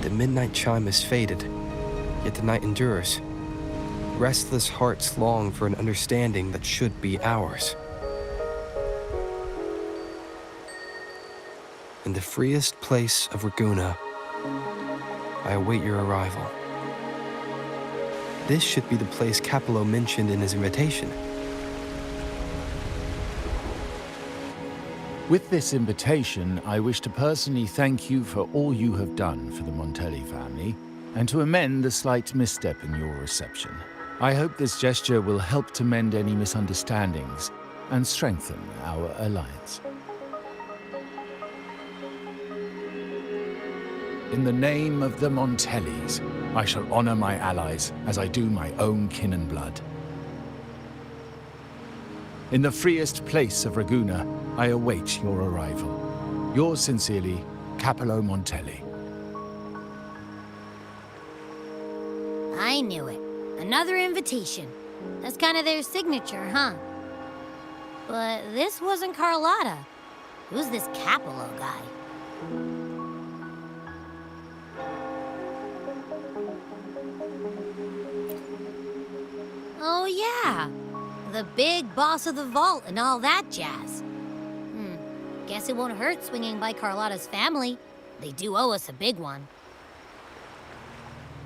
The midnight chime has faded, yet the night endures. Restless hearts long for an understanding that should be ours. In the freest place of Raguna, I await your arrival. This should be the place Capello mentioned in his invitation. With this invitation, I wish to personally thank you for all you have done for the Montelli family, and to amend the slight misstep in your reception. I hope this gesture will help to mend any misunderstandings and strengthen our alliance. In the name of the Montellis, I shall honor my allies as I do my own kin and blood. In the freest place of Raguna, I await your arrival. Yours sincerely, Capello Montelli. I knew it. Another invitation. That's kind of their signature, huh? But this wasn't Carlotta. Who's this Capello guy? Oh yeah, the big boss of the vault and all that jazz. Guess it won't hurt swinging by Carlotta's family. They do owe us a big one.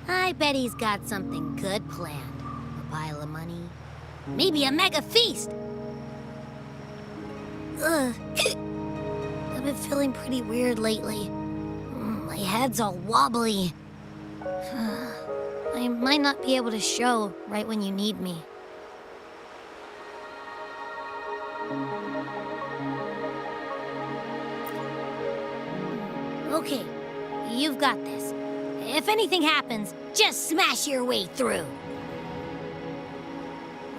I bet he's got something good planned. A pile of money. Maybe a mega feast! Ugh. I've been feeling pretty weird lately. My head's all wobbly. I might not be able to show right when you need me. Okay, you've got this. If anything happens, just smash your way through.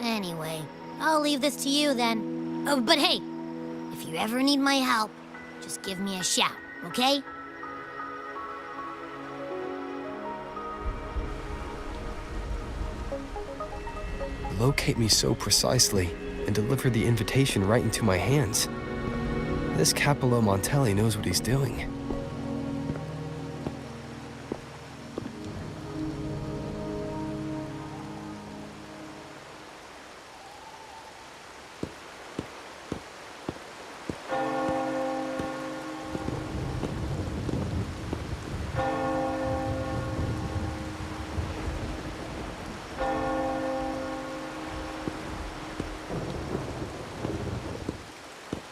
Anyway, I'll leave this to you then. Oh, but hey, if you ever need my help, just give me a shout, okay? Locate me so precisely and deliver the invitation right into my hands. This Capello Montelli knows what he's doing.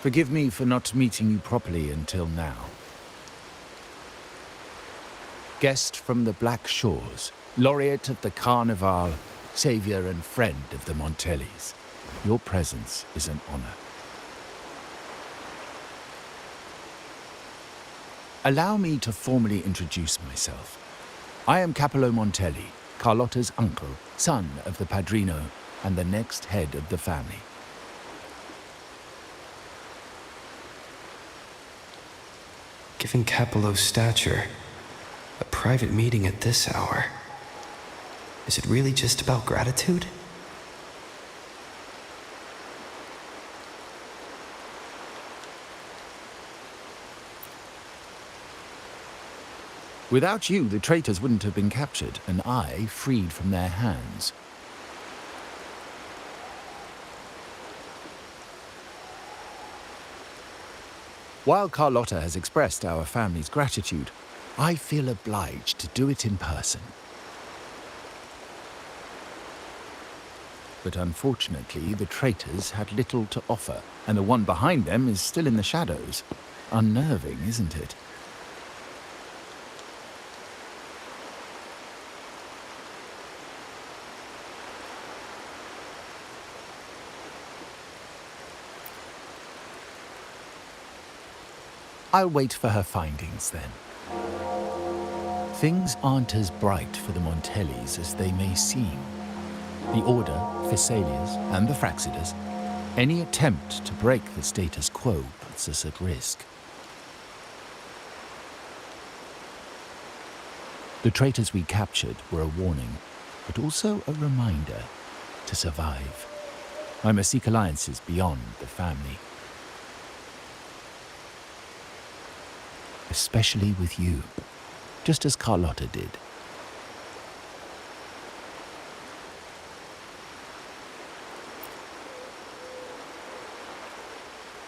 Forgive me for not meeting you properly until now. Guest from the Black Shores, laureate of the Carnival, savior and friend of the Montellis. Your presence is an honor. Allow me to formally introduce myself. I am Capello Montelli, Carlotta's uncle, son of the Padrino, and the next head of the family. Given Capello's stature, a private meeting at this hour. Is it really just about gratitude? Without you, the traitors wouldn't have been captured, and I freed from their hands. While Carlotta has expressed our family's gratitude, I feel obliged to do it in person. But unfortunately, the traitors had little to offer, and the one behind them is still in the shadows. Unnerving, isn't it? I'll wait for her findings then. Things aren't as bright for the Montellis as they may seem. The Order, Phasaelius, and the Fraxidas, any attempt to break the status quo puts us at risk. The traitors we captured were a warning, but also a reminder to survive. I must seek alliances beyond the family. Especially with you. just as Carlotta did.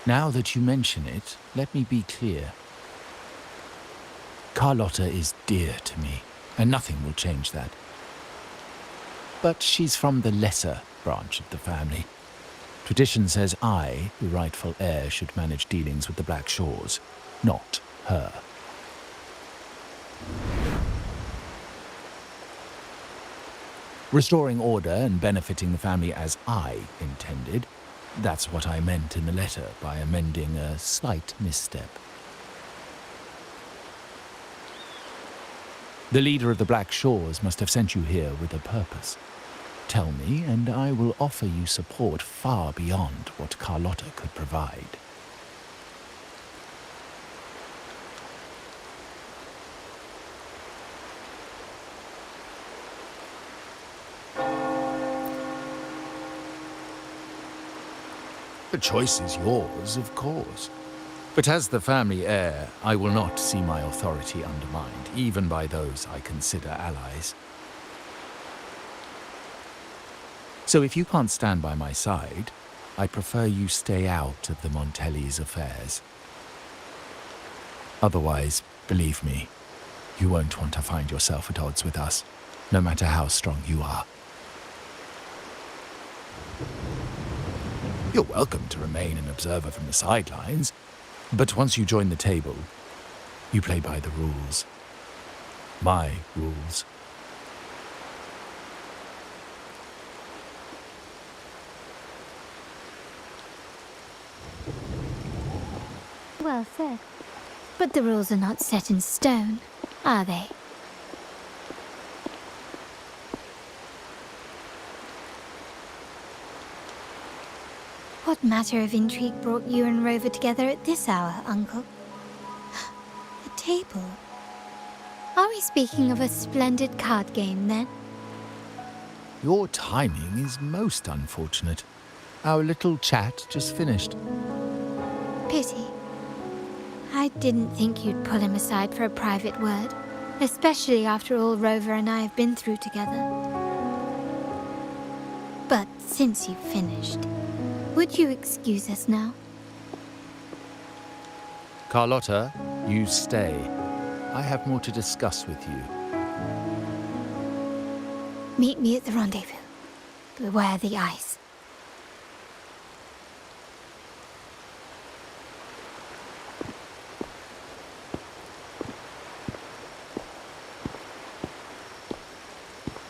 Now that you mention it, let me be clear. Carlotta is dear to me, and nothing will change that. But she's from the lesser branch of the family. Tradition says I, the rightful heir, should manage dealings with the Black Shores, not her. Restoring order and benefiting the family as I intended, that's what I meant in the letter by amending a slight misstep. The leader of the Black Shores must have sent you here with a purpose. Tell me, and I will offer you support far beyond what Carlotta could provide. The choice is yours, of course. But as the family heir, I will not see my authority undermined, even by those I consider allies. So if you can't stand by my side, I prefer you stay out of the Montelli's affairs. Otherwise, believe me, you won't want to find yourself at odds with us, no matter how strong you are. You're welcome to remain an observer from the sidelines, but once you join the table, you play by the rules. My rules. Well said. But the rules are not set in stone, are they? What matter of intrigue brought you and Rover together at this hour, Uncle? A table? Are we speaking of a splendid card game, then? Your timing is most unfortunate. Our little chat just finished. Pity. I didn't think you'd pull him aside for a private word, especially after all Rover and I have been through together. But since you've finished, would you excuse us now? Carlotta, you stay. I have more to discuss with you. Meet me at the rendezvous. Beware the ice.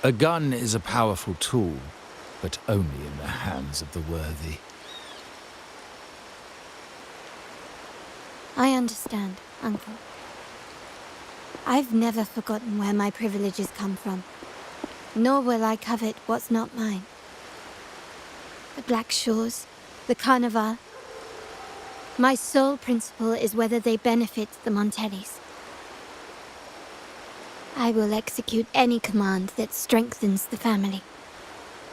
A gun is a powerful tool, but only in the hands of the worthy. I understand, Uncle. I've never forgotten where my privileges come from, nor will I covet what's not mine. The Black Shores, the Carnival. My sole principle is whether they benefit the Montellis. I will execute any command that strengthens the family,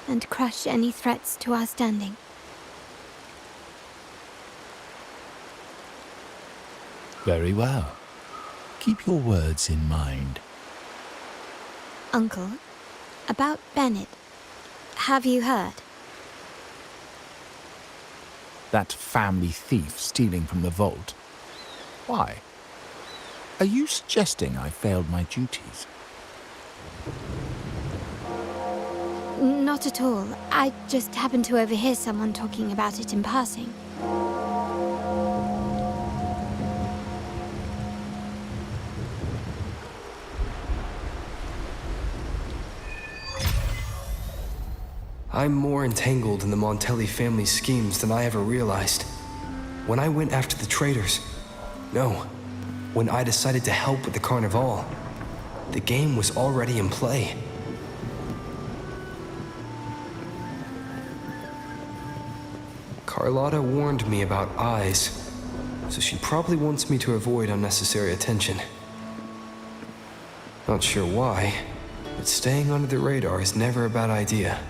and crush any threats to our standing. Very well. Keep your words in mind. Uncle, about Bennett, have you heard? That family thief stealing from the vault. Why? Are you suggesting I failed my duties? Not at all. I just happened to overhear someone talking about it in passing. I'm more entangled in the Montelli family schemes than I ever realized. When I went after the traitors, no, when I decided to help with the Carnival, the game was already in play. Carlotta warned me about eyes, so she probably wants me to avoid unnecessary attention. Not sure why, but staying under the radar is never a bad idea.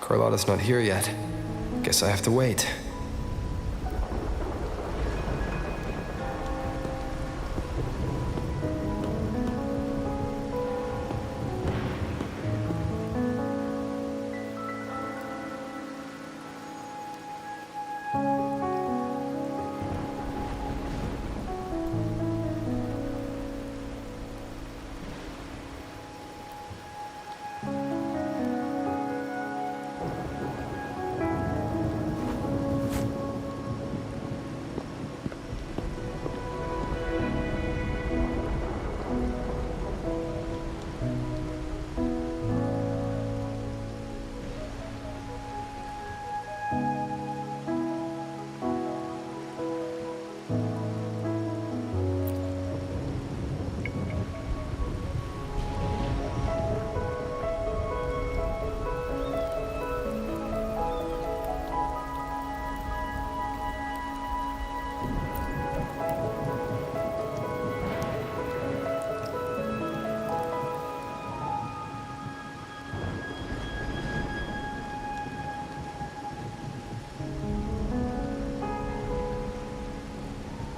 Carlotta's not here yet. Guess I have to wait.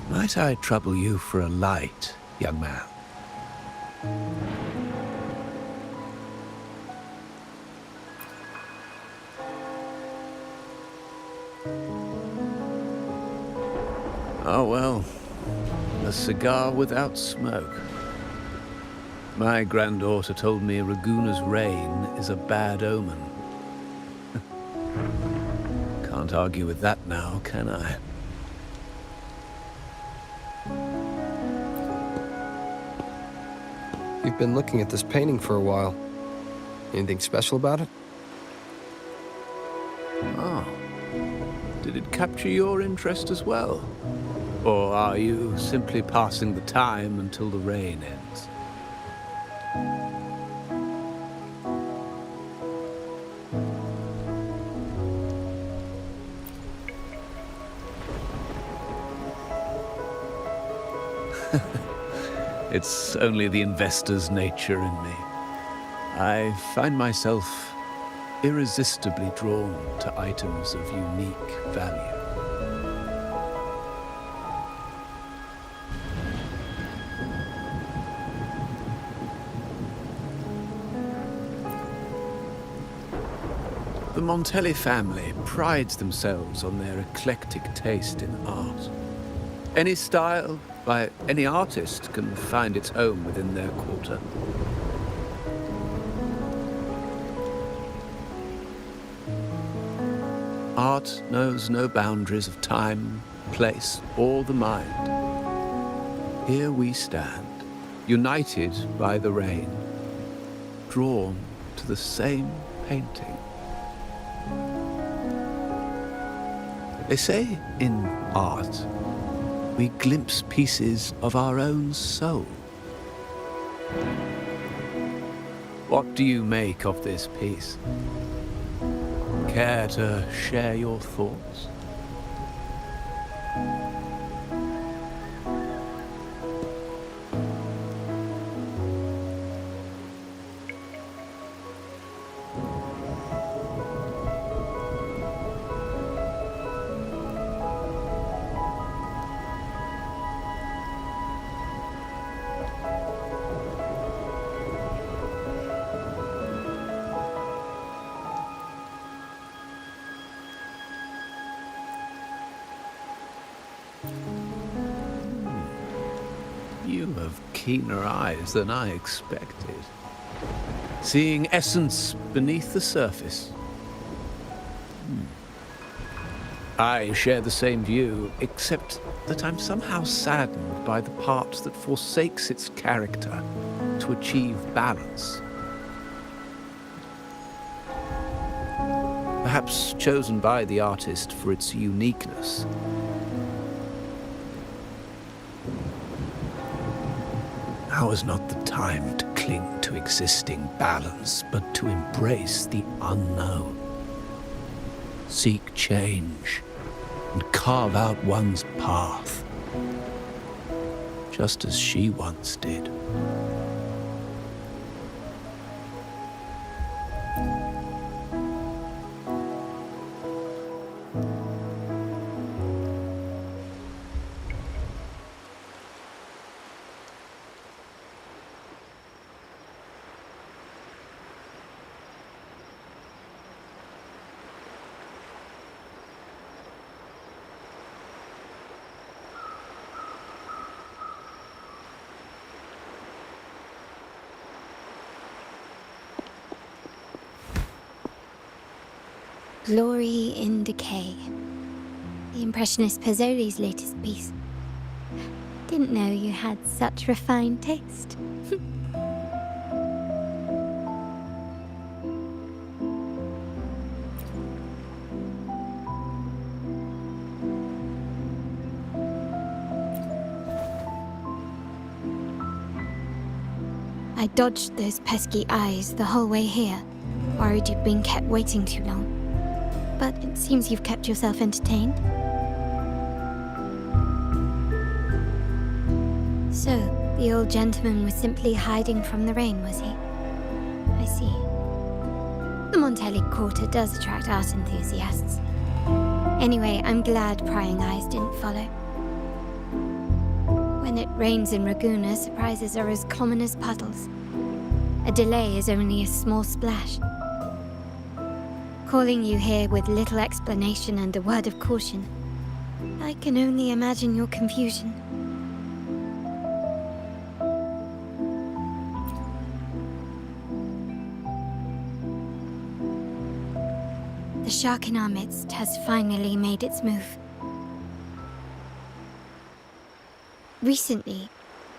Might I trouble you for a light, young man? Oh, well, a cigar without smoke. My granddaughter told me Raguna's rain is a bad omen. Can't argue with that now, can I? You've been looking at this painting for a while. Anything special about it? Oh. Did it capture your interest as well? Or are you simply passing the time until the rain ends? It's only the investor's nature in me. I find myself irresistibly drawn to items of unique value. The Montelli family prides themselves on their eclectic taste in art. Any style, by any artist, can find its home within their quarter. Art knows no boundaries of time, place, or the mind. Here we stand, united by the rain, drawn to the same painting. They say in art, we glimpse pieces of our own soul. What do you make of this piece? Care to share your thoughts? You have keener eyes than I expected. Seeing essence beneath the surface. I share the same view, except that I'm somehow saddened by the part that forsakes its character to achieve balance. Perhaps chosen by the artist for its uniqueness. Now is not the time to cling to existing balance, but to embrace the unknown. Seek change and carve out one's path, just as she once did. Glory in Decay. The Impressionist Pazzoli's latest piece. Didn't know you had such refined taste. I dodged those pesky eyes the whole way here, worried you'd been kept waiting too long. But it seems you've kept yourself entertained. So, the old gentleman was simply hiding from the rain, was he? I see. The Montelli Quarter does attract art enthusiasts. Anyway, I'm glad prying eyes didn't follow. When it rains in Ragusa, surprises are as common as puddles. A delay is only a small splash. Calling you here with little explanation and a word of caution, I can only imagine your confusion. The shark in our midst has finally made its move. Recently,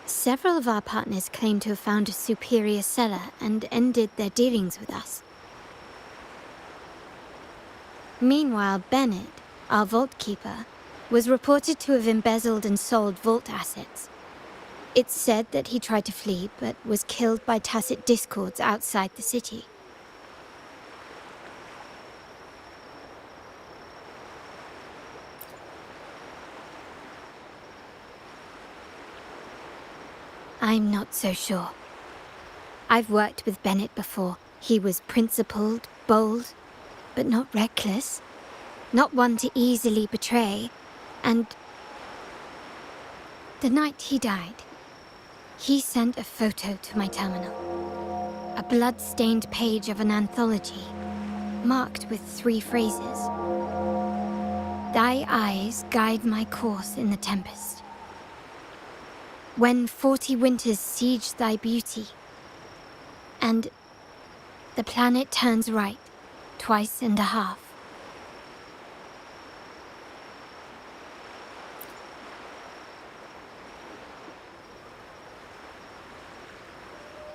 several of our partners claim to have found a superior cellar and ended their dealings with us. Meanwhile, Bennett, our vault keeper, was reported to have embezzled and sold vault assets. It's said that he tried to flee, but was killed by tacit discords outside the city. I'm not so sure. I've worked with Bennett before. He was principled, bold, but not reckless. Not one to easily betray. And the night he died, he sent a photo to my terminal. A blood-stained page of an anthology, marked with 3 phrases. Thy eyes guide my course in the tempest. When 40 winters siege thy beauty, and the planet turns right, twice and a half.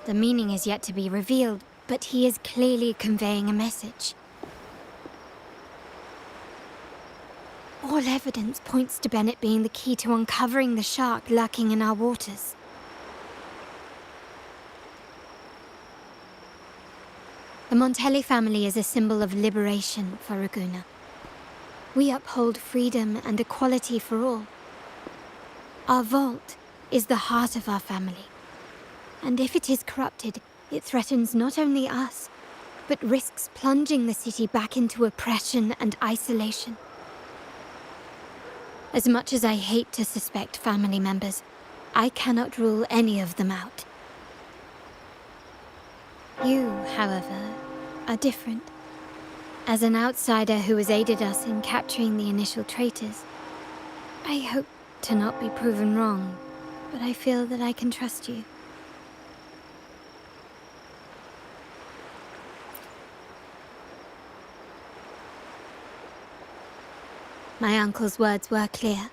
The meaning is yet to be revealed, but he is clearly conveying a message. All evidence points to Bennett being the key to uncovering the shark lurking in our waters. The Montelli family is a symbol of liberation for Ragusa. We uphold freedom and equality for all. Our vault is the heart of our family. And if it is corrupted, it threatens not only us, but risks plunging the city back into oppression and isolation. As much as I hate to suspect family members, I cannot rule any of them out. You, however, are different. As an outsider who has aided us in capturing the initial traitors, I hope to not be proven wrong, but I feel that I can trust you. My uncle's words were clear.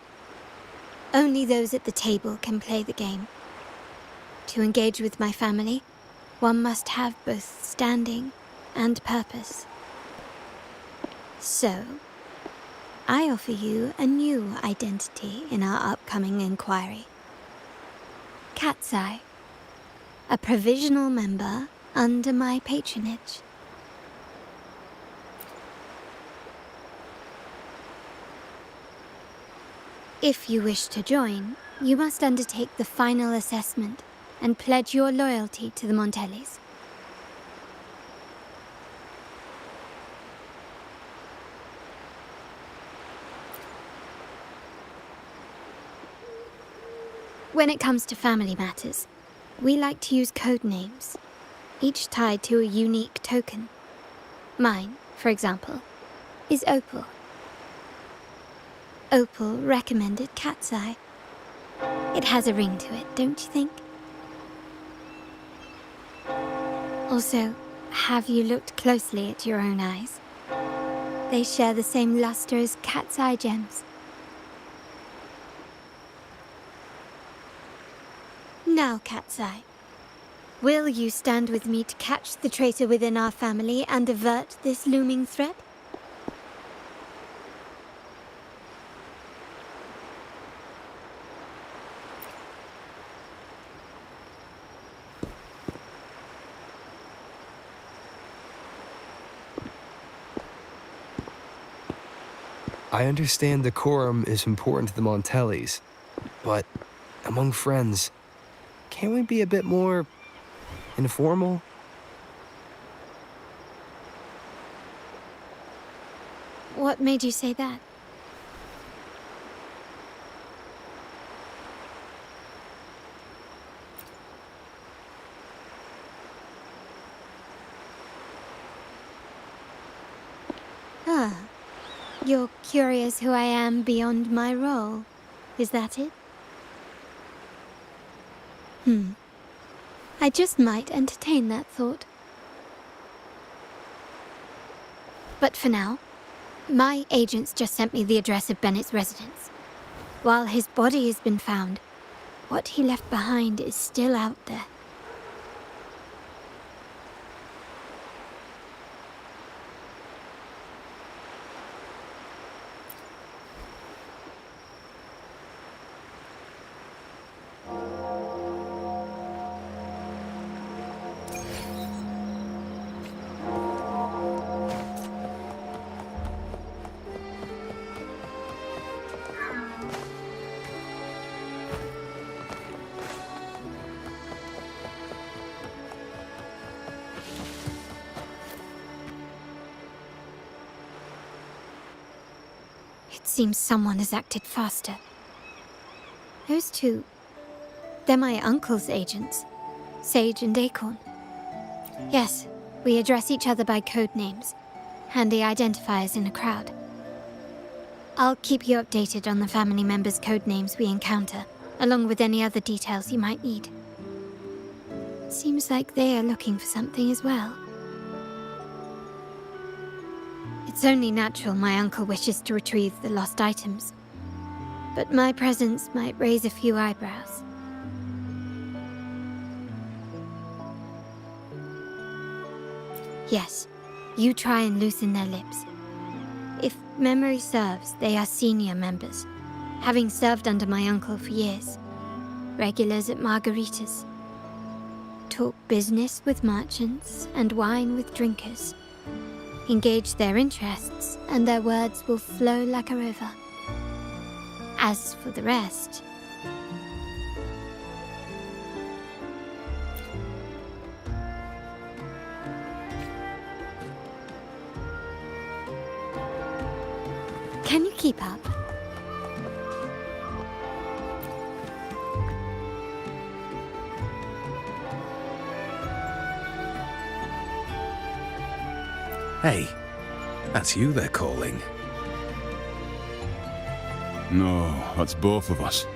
Only those at the table can play the game. To engage with my family, one must have both standing and purpose. So, I offer you a new identity in our upcoming inquiry. Cat's Eye, a provisional member under my patronage. If you wish to join, you must undertake the final assessment and pledge your loyalty to the Montellis. When it comes to family matters, we like to use code names, each tied to a unique token. Mine, for example, is Opal. Opal recommended Cat's Eye. It has a ring to it, don't you think? Also, have you looked closely at your own eyes? they share the same luster as cat's eye gems. Now, Cat's Eye, will you stand with me to catch the traitor within our family and avert this looming threat? I understand decorum is important to the Montellis, but among friends, can't we be a bit more informal? What made you say that? Ah, you're curious who I am beyond my role, is that it? I just might entertain that thought. But for now, my agents just sent me the address of Bennett's residence. While his body has been found, what he left behind is still out there. It seems someone has acted faster. Those two, they're my uncle's agents, Sage and Acorn. Yes, we address each other by code names, handy identifiers in a crowd. I'll keep you updated on the family members' code names we encounter, along with any other details you might need. Seems like they are looking for something as well. It's only natural my uncle wishes to retrieve the lost items, but my presence might raise a few eyebrows. Yes, you try and loosen their lips. If memory serves, they are senior members, having served under my uncle for years. Regulars at margaritas. Talk business with merchants and wine with drinkers. Engage their interests, and their words will flow like a river. As for the rest... Can you keep up? Hey, that's you they're calling. No, that's both of us.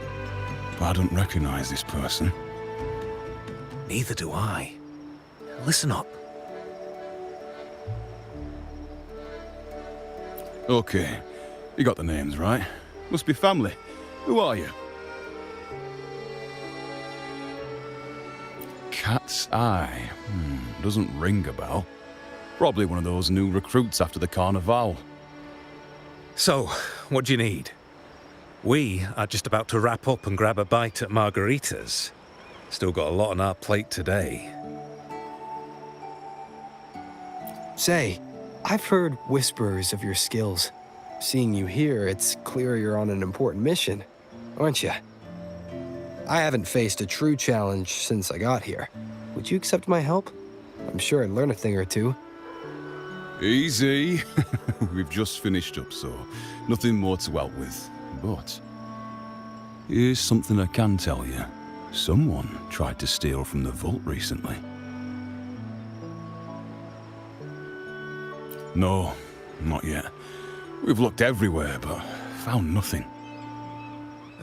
But I don't recognize this person. Neither do I. Listen up. Okay, you got the names right. Must be family. Who are you? Cat's Eye. Doesn't ring a bell. Probably one of those new recruits after the Carnival. So, what do you need? We are just about to wrap up and grab a bite at margaritas. Still got a lot on our plate today. Say, I've heard whispers of your skills. Seeing you here, it's clear you're on an important mission, aren't you? I haven't faced a true challenge since I got here. Would you accept my help? I'm sure I'd learn a thing or two. Easy. We've just finished up, so nothing more to help with. But here's something I can tell you. Someone tried to steal from the vault recently. No, not yet. We've looked everywhere, but found nothing.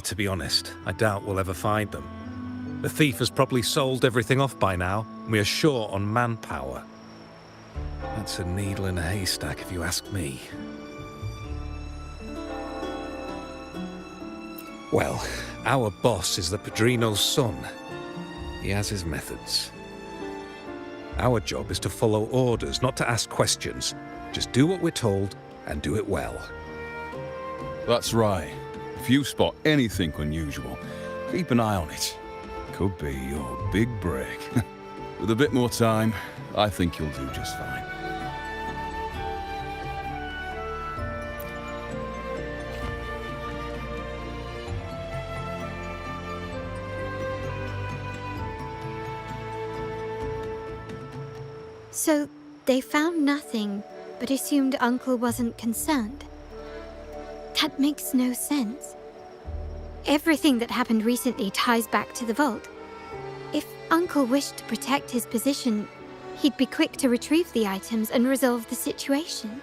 To be honest, I doubt we'll ever find them. The thief has probably sold everything off by now, and we are short on manpower. That's a needle in a haystack, if you ask me. Well, our boss is the Padrino's son. He has his methods. Our job is to follow orders, not to ask questions. Just do what we're told and do it well. That's right. If you spot anything unusual, keep an eye on it. Could be your big break. With a bit more time, I think you'll do just fine. So, they found nothing, but assumed Uncle wasn't concerned. That makes no sense. Everything that happened recently ties back to the vault. If Uncle wished to protect his position, he'd be quick to retrieve the items and resolve the situation.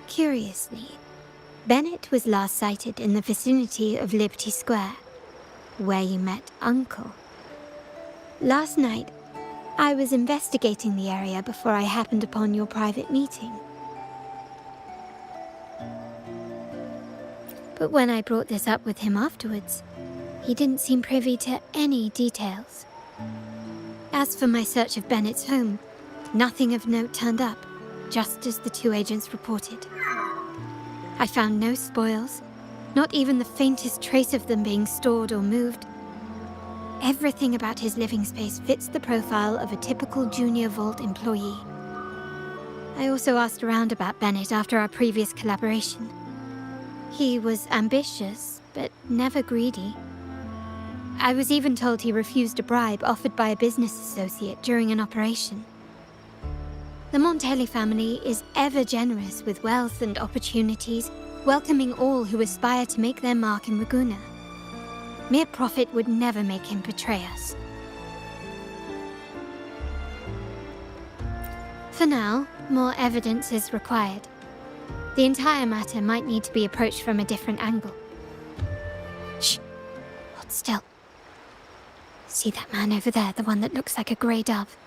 Curiously, Bennett was last sighted in the vicinity of Liberty Square, where you met Uncle. Last night, I was investigating the area before I happened upon your private meeting. But when I brought this up with him afterwards, he didn't seem privy to any details. As for my search of Bennett's home, nothing of note turned up, just as the two agents reported. I found no spoils, not even the faintest trace of them being stored or moved. Everything about his living space fits the profile of a typical junior vault employee. I also asked around about Bennett after our previous collaboration. He was ambitious, but never greedy. I was even told he refused a bribe offered by a business associate during an operation. The Montelli family is ever generous with wealth and opportunities, welcoming all who aspire to make their mark in Ragusa. Mere profit would never make him betray us. For now, more evidence is required. The entire matter might need to be approached from a different angle. Shh! Hold still. See that man over there, the one that looks like a grey dove?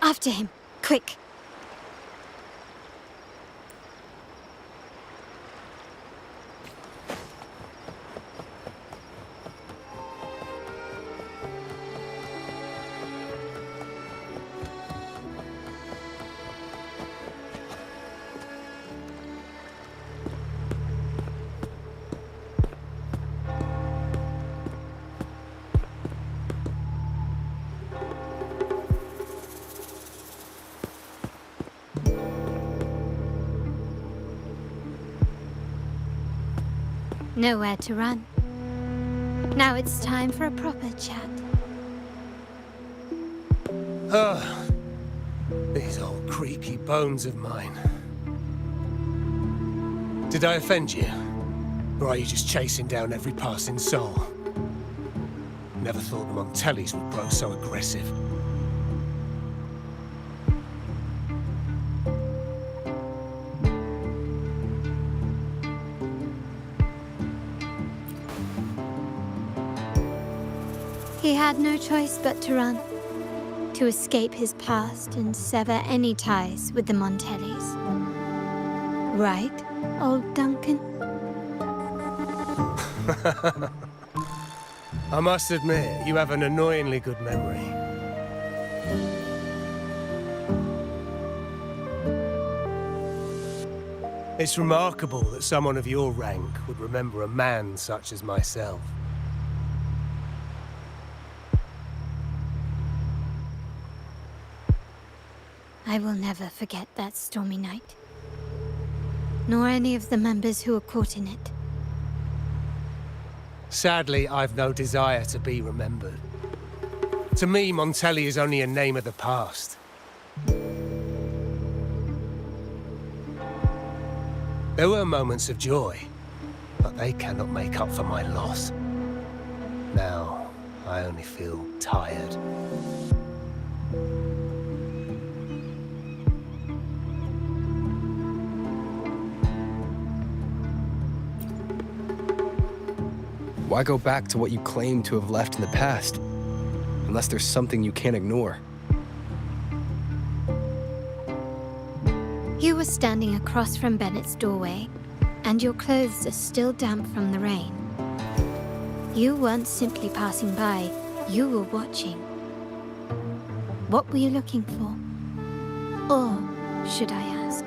After him, quick! Nowhere to run. Now it's time for a proper chat. Ah, these old creaky bones of mine. Did I offend you? Or are you just chasing down every passing soul? Never thought the Montellis would grow so aggressive. He had no choice but to run, to escape his past and sever any ties with the Montellis. Right, old Duncan? I must admit, you have an annoyingly good memory. It's remarkable that someone of your rank would remember a man such as myself. I will never forget that stormy night. Nor any of the members who were caught in it. Sadly, I've no desire to be remembered. To me, Montelli is only a name of the past. There were moments of joy, but they cannot make up for my loss. Now, I only feel tired. Why go back to what you claim to have left in the past? Unless there's something you can't ignore. You were standing across from Bennett's doorway, and your clothes are still damp from the rain. You weren't simply passing by, you were watching. What were you looking for? Or, should I ask,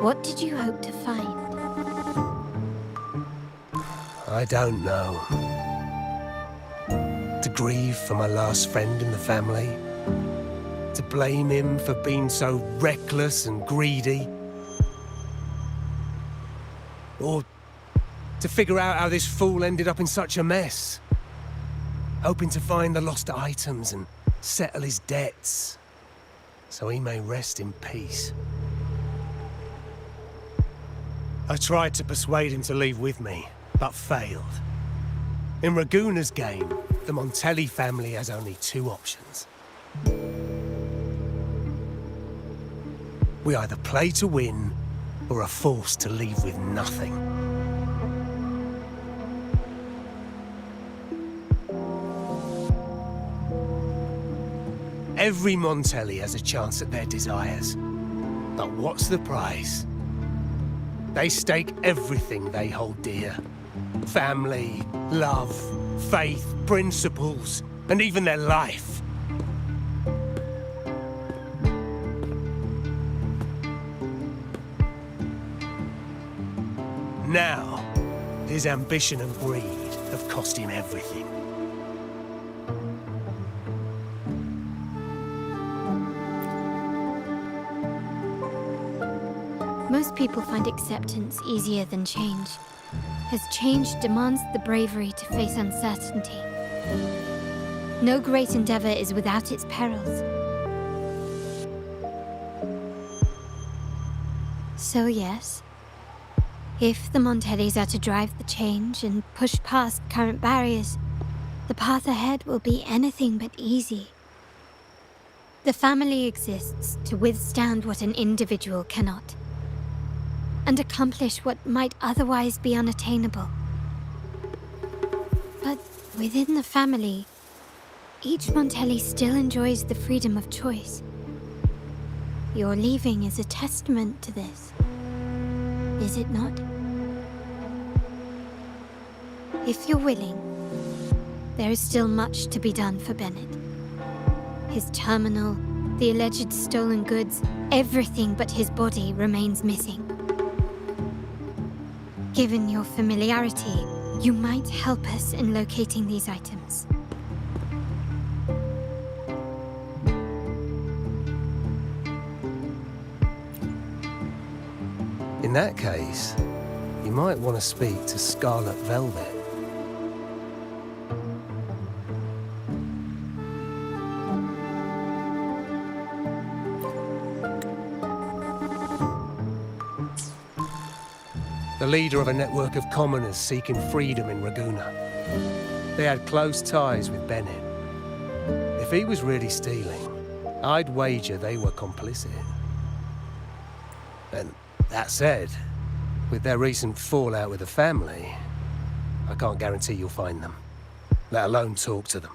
what did you hope to find? I don't know. To grieve for my last friend in the family? To blame him for being so reckless and greedy? Or to figure out how this fool ended up in such a mess? Hoping to find the lost items and settle his debts, so he may rest in peace. I tried to persuade him to leave with me, but failed. In Raguna's game, the Montelli family has only two options. We either play to win, or are forced to leave with nothing. Every Montelli has a chance at their desires. But what's the prize? They stake everything they hold dear. Family, love, faith, principles, and even their life. Now, his ambition and greed have cost him everything. Most people find acceptance easier than change, as change demands the bravery to face uncertainty. No great endeavor is without its perils. So yes, if the Montellis are to drive the change and push past current barriers, the path ahead will be anything but easy. The family exists to withstand what an individual cannot, and accomplish what might otherwise be unattainable. But within the family, each Montelli still enjoys the freedom of choice. Your leaving is a testament to this, is it not? If you're willing, there is still much to be done for Bennett. His terminal, the alleged stolen goods, everything but his body remains missing. Given your familiarity, you might help us in locating these items. In that case, you might want to speak to Scarlet Velvet. The leader of a network of commoners seeking freedom in Raguna. They had close ties with Bennett. If he was really stealing, I'd wager they were complicit. And that said, with their recent fallout with the family, I can't guarantee you'll find them, let alone talk to them.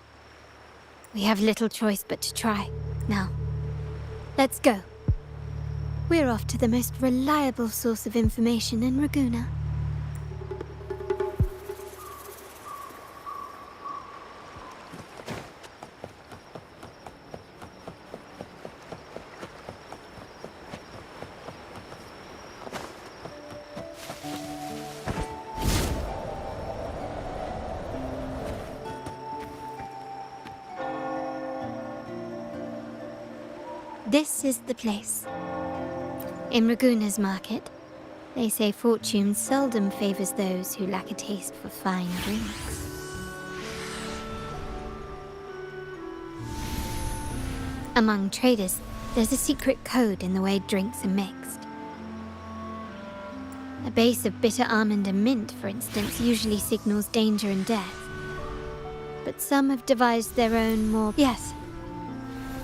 We have little choice but to try. Now, let's go. We're off to the most reliable source of information in Raguna. This is the place. In Raguna's market, they say fortune seldom favors those who lack a taste for fine drinks. Among traders, there's a secret code in the way drinks are mixed. A base of bitter almond and mint, for instance, usually signals danger and death. But some have devised their own more... Yes.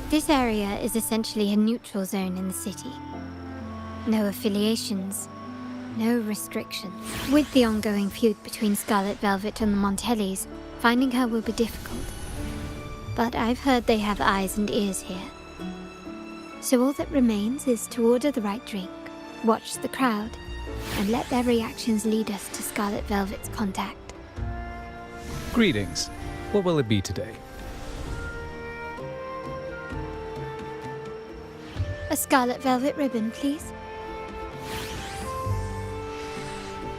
This area is essentially a neutral zone in the city. No affiliations, No restrictions. With the ongoing feud between Scarlet Velvet and the Montellis, finding her will be difficult. But I've heard they have eyes and ears here. So all that remains is to order the right drink, watch the crowd, and let their reactions lead us to Scarlet Velvet's contact. Greetings. What will it be today? A Scarlet Velvet ribbon, please.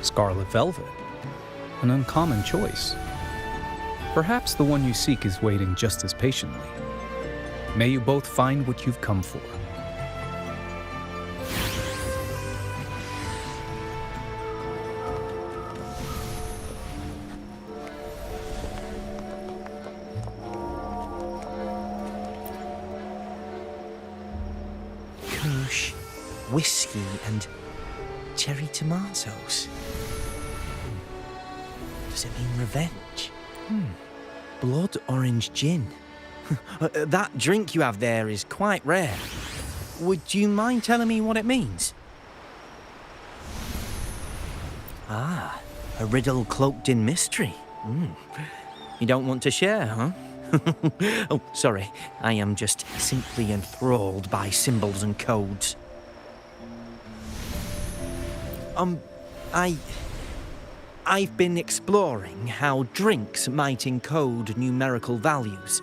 Scarlet Velvet. An uncommon choice. Perhaps the one you seek is waiting just as patiently. May you both find what you've come for. Kush, whiskey, and cherry tomatoes. Does it mean revenge? Blood orange gin. That drink you have there is quite rare. Would you mind telling me what it means? Ah, a riddle cloaked in mystery. You don't want to share, huh? Oh, sorry. I am just simply enthralled by symbols and codes. I've been exploring how drinks might encode numerical values.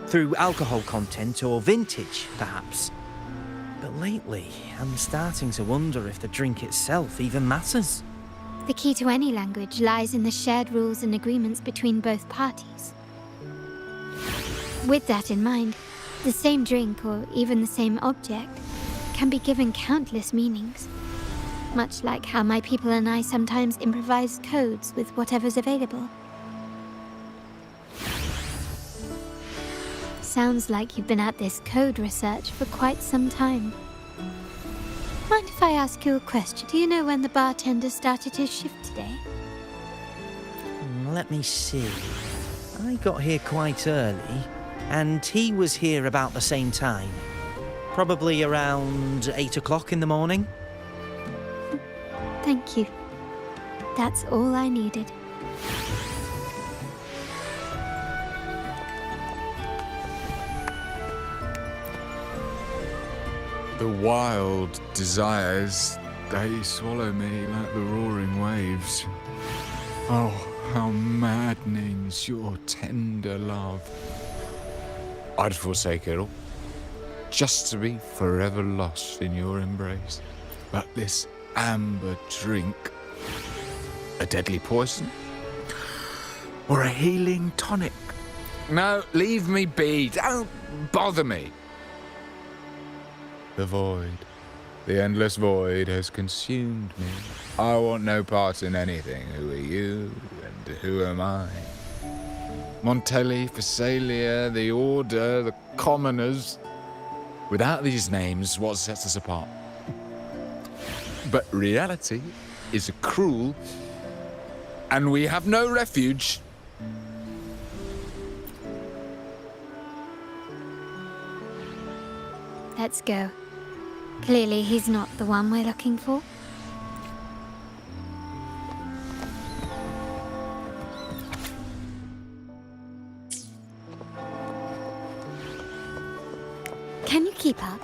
Through alcohol content or vintage, perhaps. But lately, I'm starting to wonder if the drink itself even matters. The key to any language lies in the shared rules and agreements between both parties. With that in mind, the same drink or even the same object can be given countless meanings. Much like how my people and I sometimes improvise codes with whatever's available. Sounds like you've been at this code research for quite some time. Mind if I ask you a question? Do you know when the bartender started his shift today? Let me see. I got here quite early, and he was here about the same time. Probably around 8 o'clock in the morning. Thank you. That's all I needed. The wild desires, they swallow me like the roaring waves. Oh, how maddening's your tender love. I'd forsake it all, just to be forever lost in your embrace. But this amber drink, a deadly poison? Or a healing tonic? No, leave me be, don't bother me. The void, the endless void has consumed me. I want no part in anything. Who are you and who am I? Montelli, Phasalia, the Order, the Commoners. Without these names, what sets us apart? But reality is cruel, and we have no refuge. Let's go. Clearly he's not the one we're looking for. Can you keep up?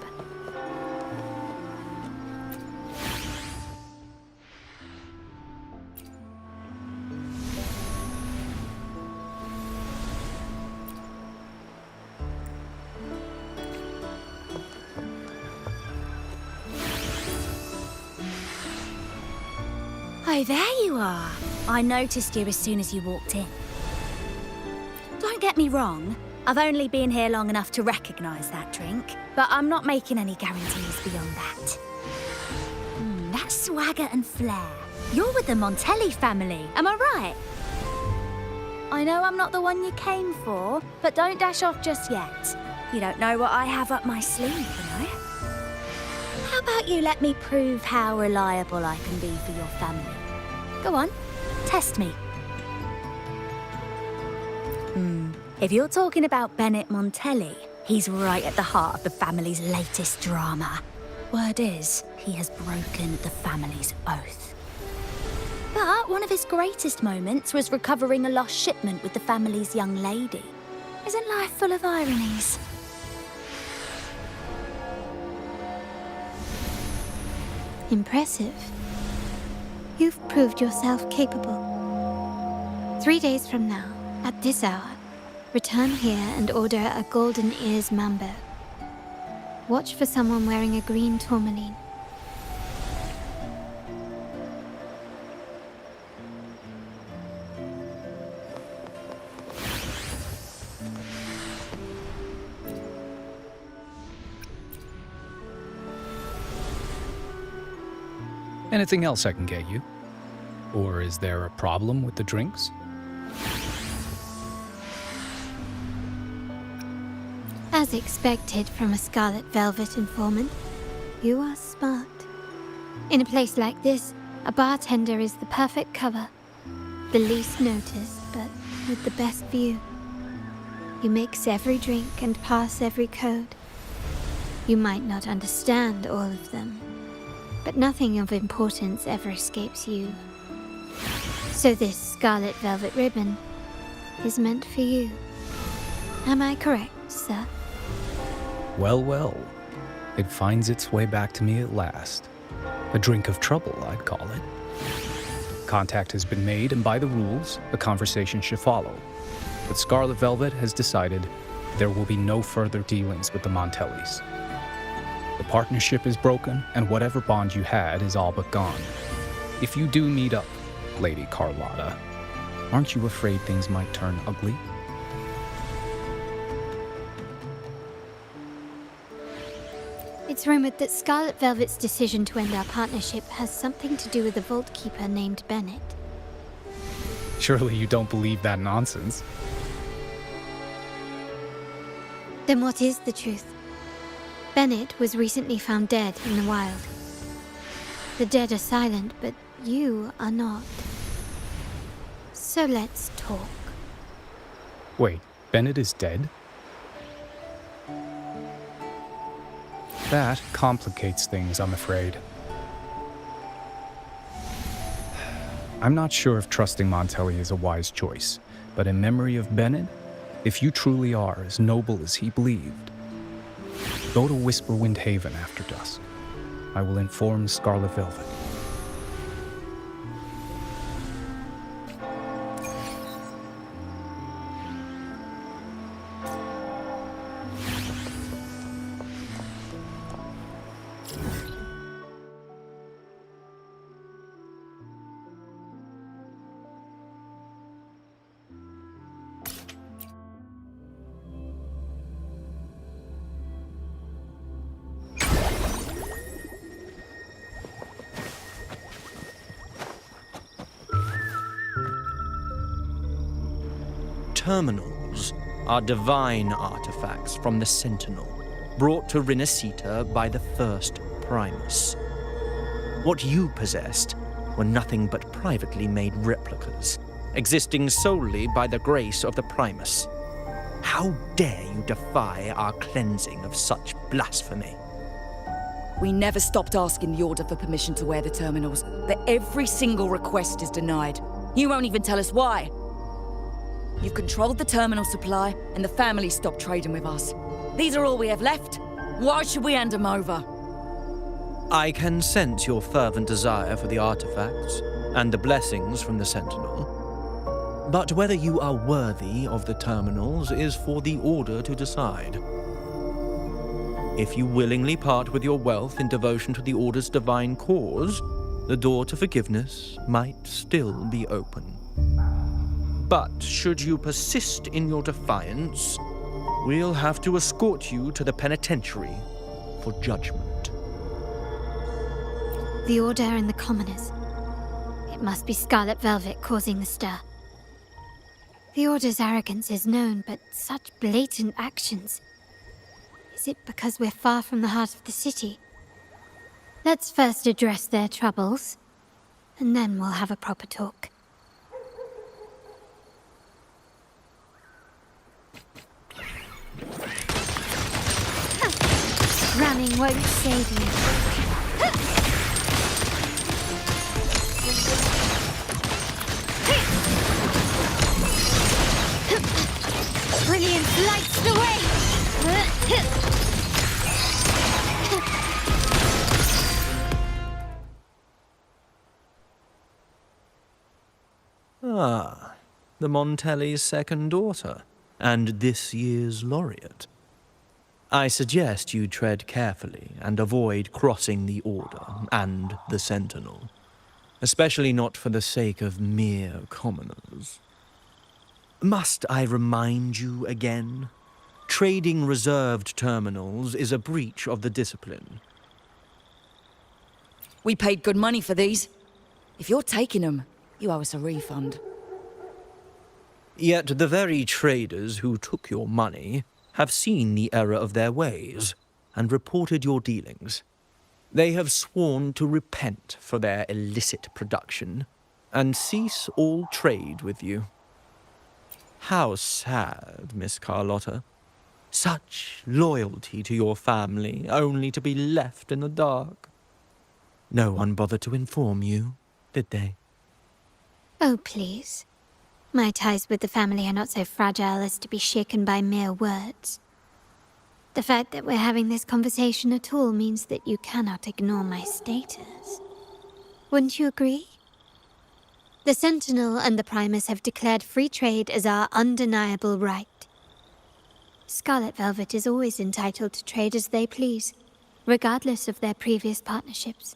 Oh, there you are. I noticed you as soon as you walked in. Don't get me wrong, I've only been here long enough to recognise that drink, but I'm not making any guarantees beyond that. That swagger and flair. You're with the Montelli family, am I right? I know I'm not the one you came for, but don't dash off just yet. You don't know what I have up my sleeve, you know? How about you let me prove how reliable I can be for your family? Go on, test me. If you're talking about Bennett Montelli, he's right at the heart of the family's latest drama. Word is, he has broken the family's oath. But one of his greatest moments was recovering a lost shipment with the family's young lady. Isn't life full of ironies? Impressive. You've proved yourself capable. 3 days from now, at this hour, return here and order a golden ears mambo. Watch for someone wearing a green tourmaline. Anything else I can get you? Or is there a problem with the drinks? As expected from a Scarlet Velvet informant, you are smart. In a place like this, a bartender is the perfect cover. The least noticed, but with the best view. You mix every drink and pass every code. You might not understand all of them, but nothing of importance ever escapes you. So this Scarlet Velvet ribbon is meant for you. Am I correct, sir? Well, well. It finds its way back to me at last. A drink of trouble, I'd call it. Contact has been made, and by the rules, a conversation should follow. But Scarlet Velvet has decided there will be no further dealings with the Montellis. The partnership is broken, and whatever bond you had is all but gone. If you do meet up, Lady Carlotta, aren't you afraid things might turn ugly? It's rumored that Scarlet Velvet's decision to end our partnership has something to do with a vault keeper named Bennett. Surely you don't believe that nonsense. Then what is the truth? Bennett was recently found dead in the wild. The dead are silent, but you are not. So let's talk. Wait, Bennett is dead? That complicates things, I'm afraid. I'm not sure if trusting Montelli is a wise choice, but in memory of Bennett, if you truly are as noble as he believed, go to Whisperwind Haven after dusk. I will inform Scarlet Velvet. Terminals are divine artifacts from the Sentinel, brought to Rinascita by the first Primus. What you possessed were nothing but privately made replicas, existing solely by the grace of the Primus. How dare you defy our cleansing of such blasphemy? We never stopped asking the Order for permission to wear the terminals, but every single request is denied. You won't even tell us why. You've controlled the terminal supply, and the family stopped trading with us. These are all we have left. Why should we hand them over? I can sense your fervent desire for the artifacts and the blessings from the Sentinel. But whether you are worthy of the terminals is for the Order to decide. If you willingly part with your wealth in devotion to the Order's divine cause, the door to forgiveness might still be open. But should you persist in your defiance, we'll have to escort you to the penitentiary for judgment. The Order and the Commoners. It must be Scarlet Velvet causing the stir. The Order's arrogance is known, but such blatant actions. Is it because we're far from the heart of the city? Let's first address their troubles, and then we'll have a proper talk. Running won't save you. Brilliance lights the way! Ah, the Montelli's second daughter, and this year's laureate. I suggest you tread carefully and avoid crossing the Order and the Sentinel, especially not for the sake of mere commoners. Must I remind you again? Trading reserved terminals is a breach of the discipline. We paid good money for these. If you're taking them, you owe us a refund. Yet the very traders who took your money have seen the error of their ways and reported your dealings. They have sworn to repent for their illicit production and cease all trade with you. How sad, Miss Carlotta. Such loyalty to your family, only to be left in the dark. No one bothered to inform you, did they? Oh, please. My ties with the family are not so fragile as to be shaken by mere words. The fact that we're having this conversation at all means that you cannot ignore my status. Wouldn't you agree? The Sentinel and the Primus have declared free trade as our undeniable right. Scarlet Velvet is always entitled to trade as they please, regardless of their previous partnerships.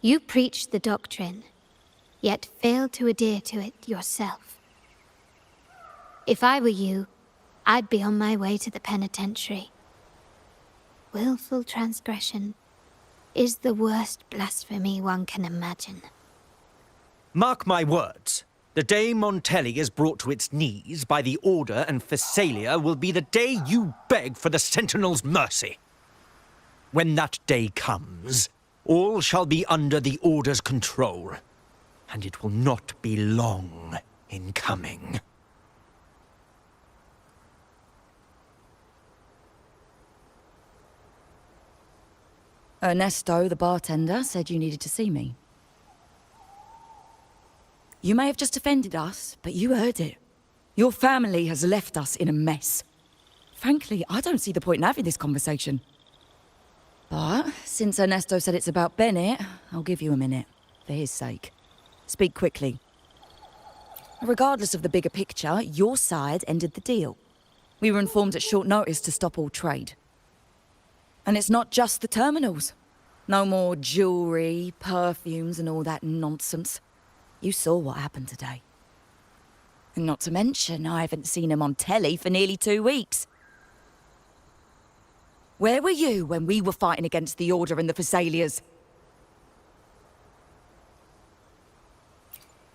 You preach the doctrine, yet fail to adhere to it yourself. If I were you, I'd be on my way to the penitentiary. Willful transgression is the worst blasphemy one can imagine. Mark my words. The day Montelli is brought to its knees by the Order and Phasalia will be the day you beg for the Sentinel's mercy. When that day comes, all shall be under the Order's control, and it will not be long in coming. Ernesto, the bartender, said you needed to see me. You may have just offended us, but you heard it. Your family has left us in a mess. Frankly, I don't see the point in having this conversation. But since Ernesto said it's about Bennett, I'll give you a minute, for his sake. Speak quickly. Regardless of the bigger picture, your side ended the deal. We were informed at short notice to stop all trade. And it's not just the terminals. No more jewelry, perfumes, and all that nonsense. You saw what happened today. And not to mention, I haven't seen a Montelli for nearly 2 weeks. Where were you when we were fighting against the Order and the Phasalias?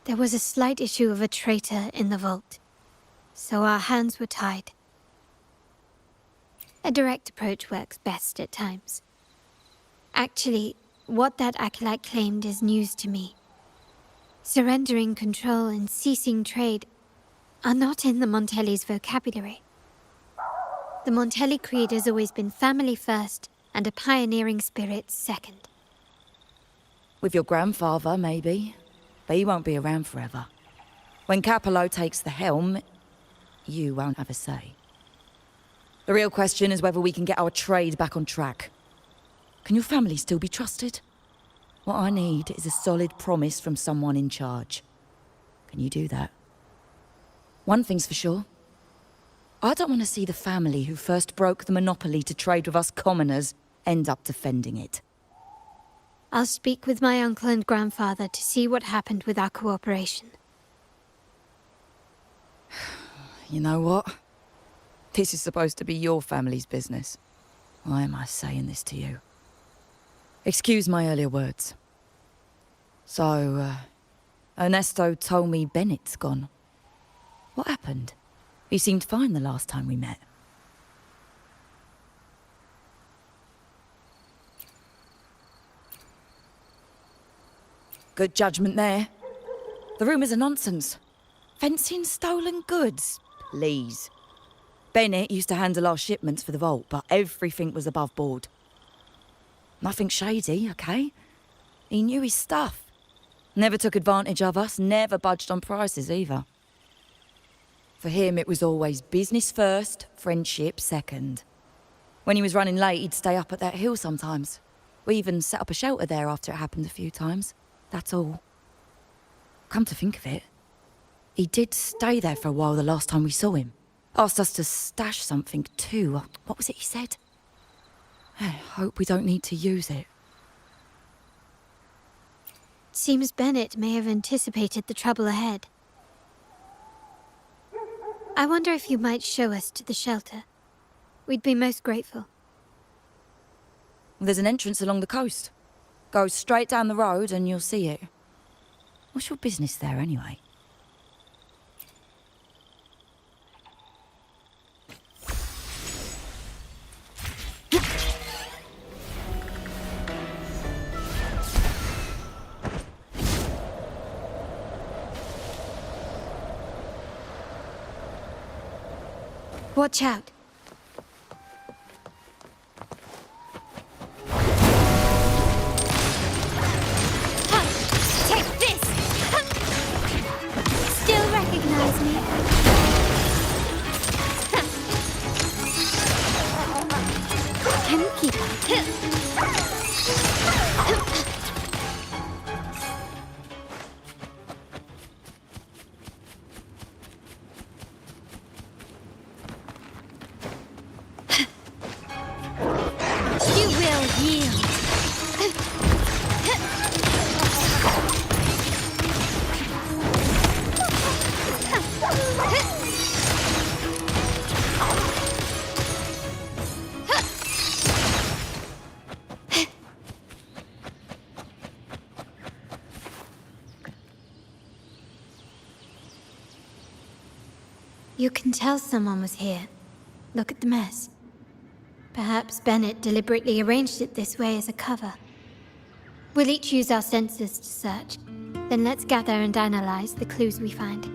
There was a slight issue of a traitor in the vault, so our hands were tied. A direct approach works best at times. Actually, what that acolyte claimed is news to me. Surrendering control and ceasing trade are not in the Montelli's vocabulary. The Montelli creed has always been family first and a pioneering spirit second. With your grandfather, maybe. But he won't be around forever. When Capello takes the helm, you won't have a say. The real question is whether we can get our trade back on track. Can your family still be trusted? What I need is a solid promise from someone in charge. Can you do that? One thing's for sure. I don't want to see the family who first broke the monopoly to trade with us commoners end up defending it. I'll speak with my uncle and grandfather to see what happened with our cooperation. You know what? This is supposed to be your family's business. Why am I saying this to you? Excuse my earlier words. So, Ernesto told me Bennett's gone. What happened? He seemed fine the last time we met. Good judgment there. The rumours are nonsense. Fencing stolen goods, please. Bennett used to handle our shipments for the vault, but everything was above board. Nothing shady, okay? He knew his stuff. Never took advantage of us, never budged on prices either. For him, it was always business first, friendship second. When he was running late, he'd stay up at that hill sometimes. We even set up a shelter there after it happened a few times. That's all. Come to think of it, he did stay there for a while the last time we saw him. Asked us to stash something too. What was it he said? I hope we don't need to use it. Seems Bennett may have anticipated the trouble ahead. I wonder if you might show us to the shelter. We'd be most grateful. There's an entrance along the coast. Go straight down the road and you'll see it. What's your business there anyway? Watch out. Take this! Still recognize me? Can you keep up? You will yield. You can tell someone was here. Look at the mess. Perhaps Bennett deliberately arranged it this way as a cover. We'll each use our senses to search. Then let's gather and analyze the clues we find.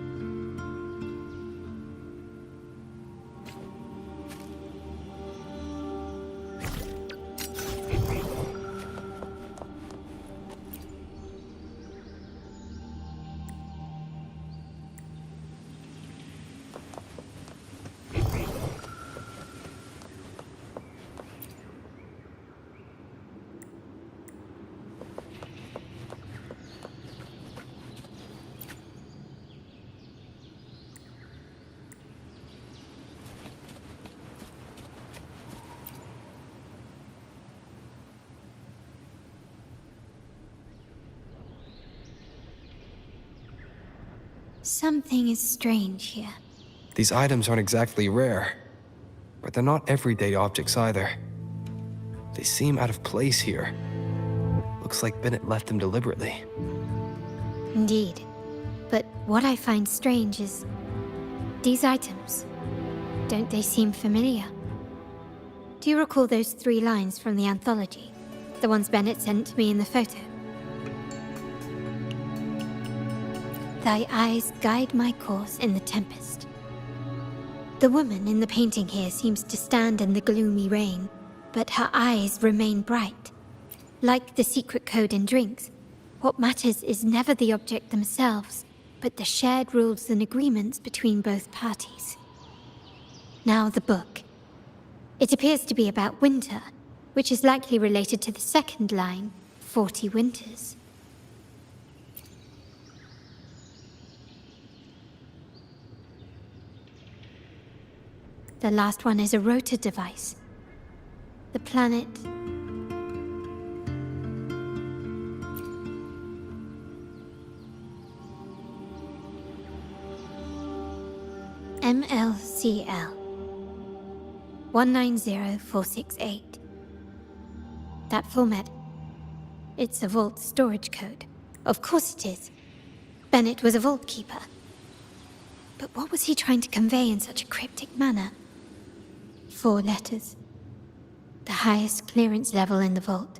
Something is strange here. These items aren't exactly rare, but they're not everyday objects either. They seem out of place here. Looks like Bennett left them deliberately. Indeed. But what I find strange is these items. Don't they seem familiar? Do you recall those 3 lines from the anthology? The ones Bennett sent to me in the photo? Thy eyes guide my course in the tempest. The woman in the painting here seems to stand in the gloomy rain, but her eyes remain bright. Like the secret code in drinks, what matters is never the object themselves, but the shared rules and agreements between both parties. Now the book. It appears to be about winter, which is likely related to the second line, 40 winters. The last one is a rotor device. The planet... MLCL 190468. That format. It's a vault storage code. Of course it is. Bennett was a vault keeper. But what was he trying to convey in such a cryptic manner? 4 letters. The highest clearance level in the vault.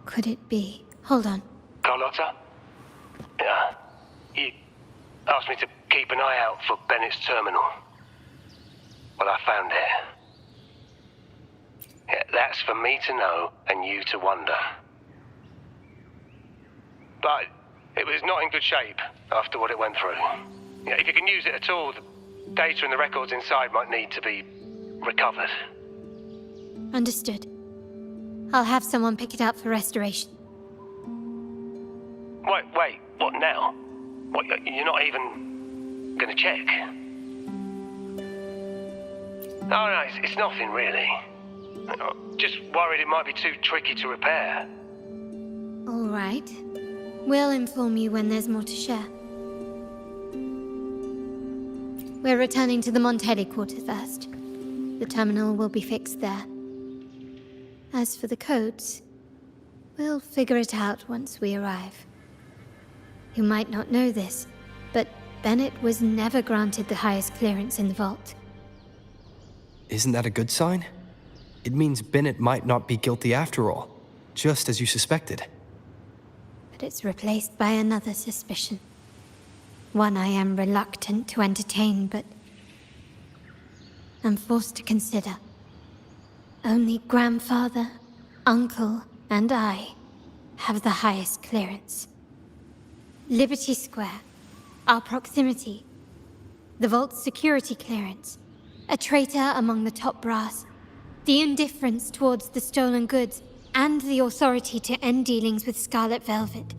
Could it be? Hold on. Carlotta? Yeah. You asked me to keep an eye out for Bennett's terminal. Well, I found it. Yeah, that's for me to know and you to wonder. But it was not in good shape after what it went through. If you can use it at all, the data and the records inside might need to be recovered. Understood. I'll have someone pick it up for restoration. Wait, what now? What, you're not even gonna check? No, it's nothing really. Just worried it might be too tricky to repair. All right. We'll inform you when there's more to share. We're returning to the Montelli quarter first. The terminal will be fixed there. As for the codes, we'll figure it out once we arrive. You might not know this, but Bennett was never granted the highest clearance in the vault. Isn't that a good sign? It means Bennett might not be guilty after all, just as you suspected. But it's replaced by another suspicion. One I am reluctant to entertain, but I'm forced to consider. Only grandfather, uncle, and I have the highest clearance. Liberty Square, our proximity, the vault's security clearance, a traitor among the top brass, the indifference towards the stolen goods, and the authority to end dealings with Scarlet Velvet.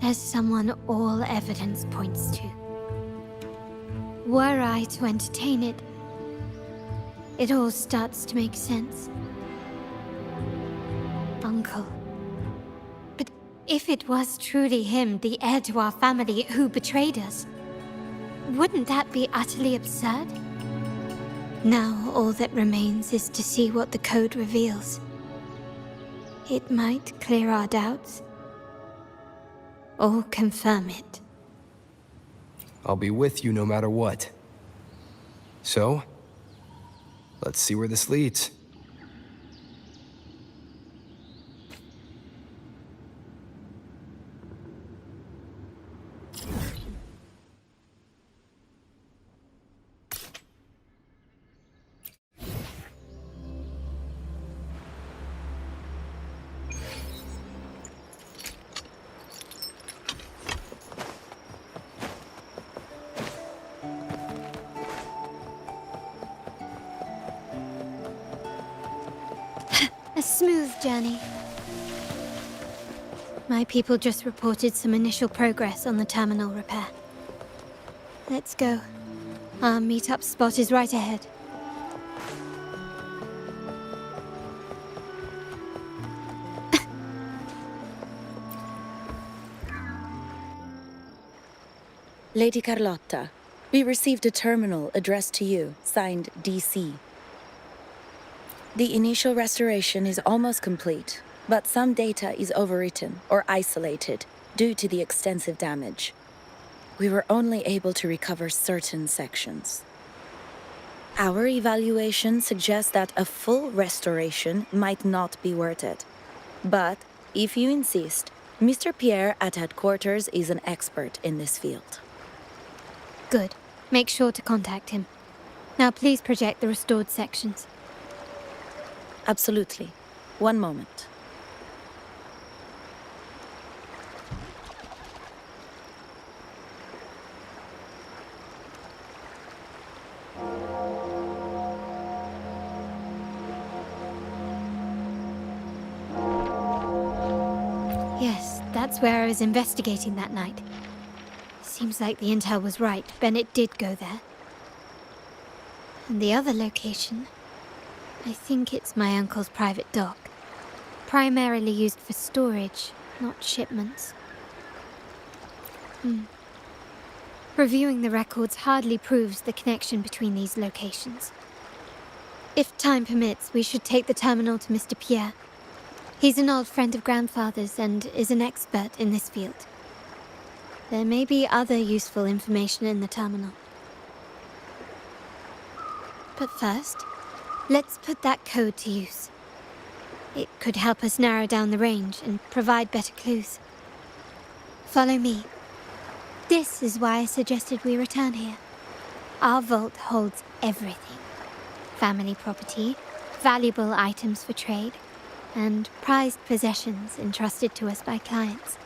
There's someone all evidence points to. Were I to entertain it, it all starts to make sense. Uncle. But if it was truly him, the heir to our family, who betrayed us, wouldn't that be utterly absurd? Now all that remains is to see what the code reveals. It might clear our doubts, or confirm it. I'll be with you no matter what. So, let's see where this leads. A smooth journey. My people just reported some initial progress on the terminal repair. Let's go. Our meet-up spot is right ahead. Lady Carlotta, we received a terminal addressed to you, signed DC. The initial restoration is almost complete, but some data is overwritten or isolated due to the extensive damage. We were only able to recover certain sections. Our evaluation suggests that a full restoration might not be worth it. But, if you insist, Mr. Pierre at headquarters is an expert in this field. Good. Make sure to contact him. Now please project the restored sections. Absolutely. One moment. Yes, that's where I was investigating that night. Seems like the intel was right. Bennett did go there. And the other location, I think it's my uncle's private dock. Primarily used for storage, not shipments. Reviewing the records hardly proves the connection between these locations. If time permits, we should take the terminal to Mr. Pierre. He's an old friend of grandfather's and is an expert in this field. There may be other useful information in the terminal. But first, let's put that code to use. It could help us narrow down the range and provide better clues. Follow me. This is why I suggested we return here. Our vault holds everything. Family property, valuable items for trade, and prized possessions entrusted to us by clients.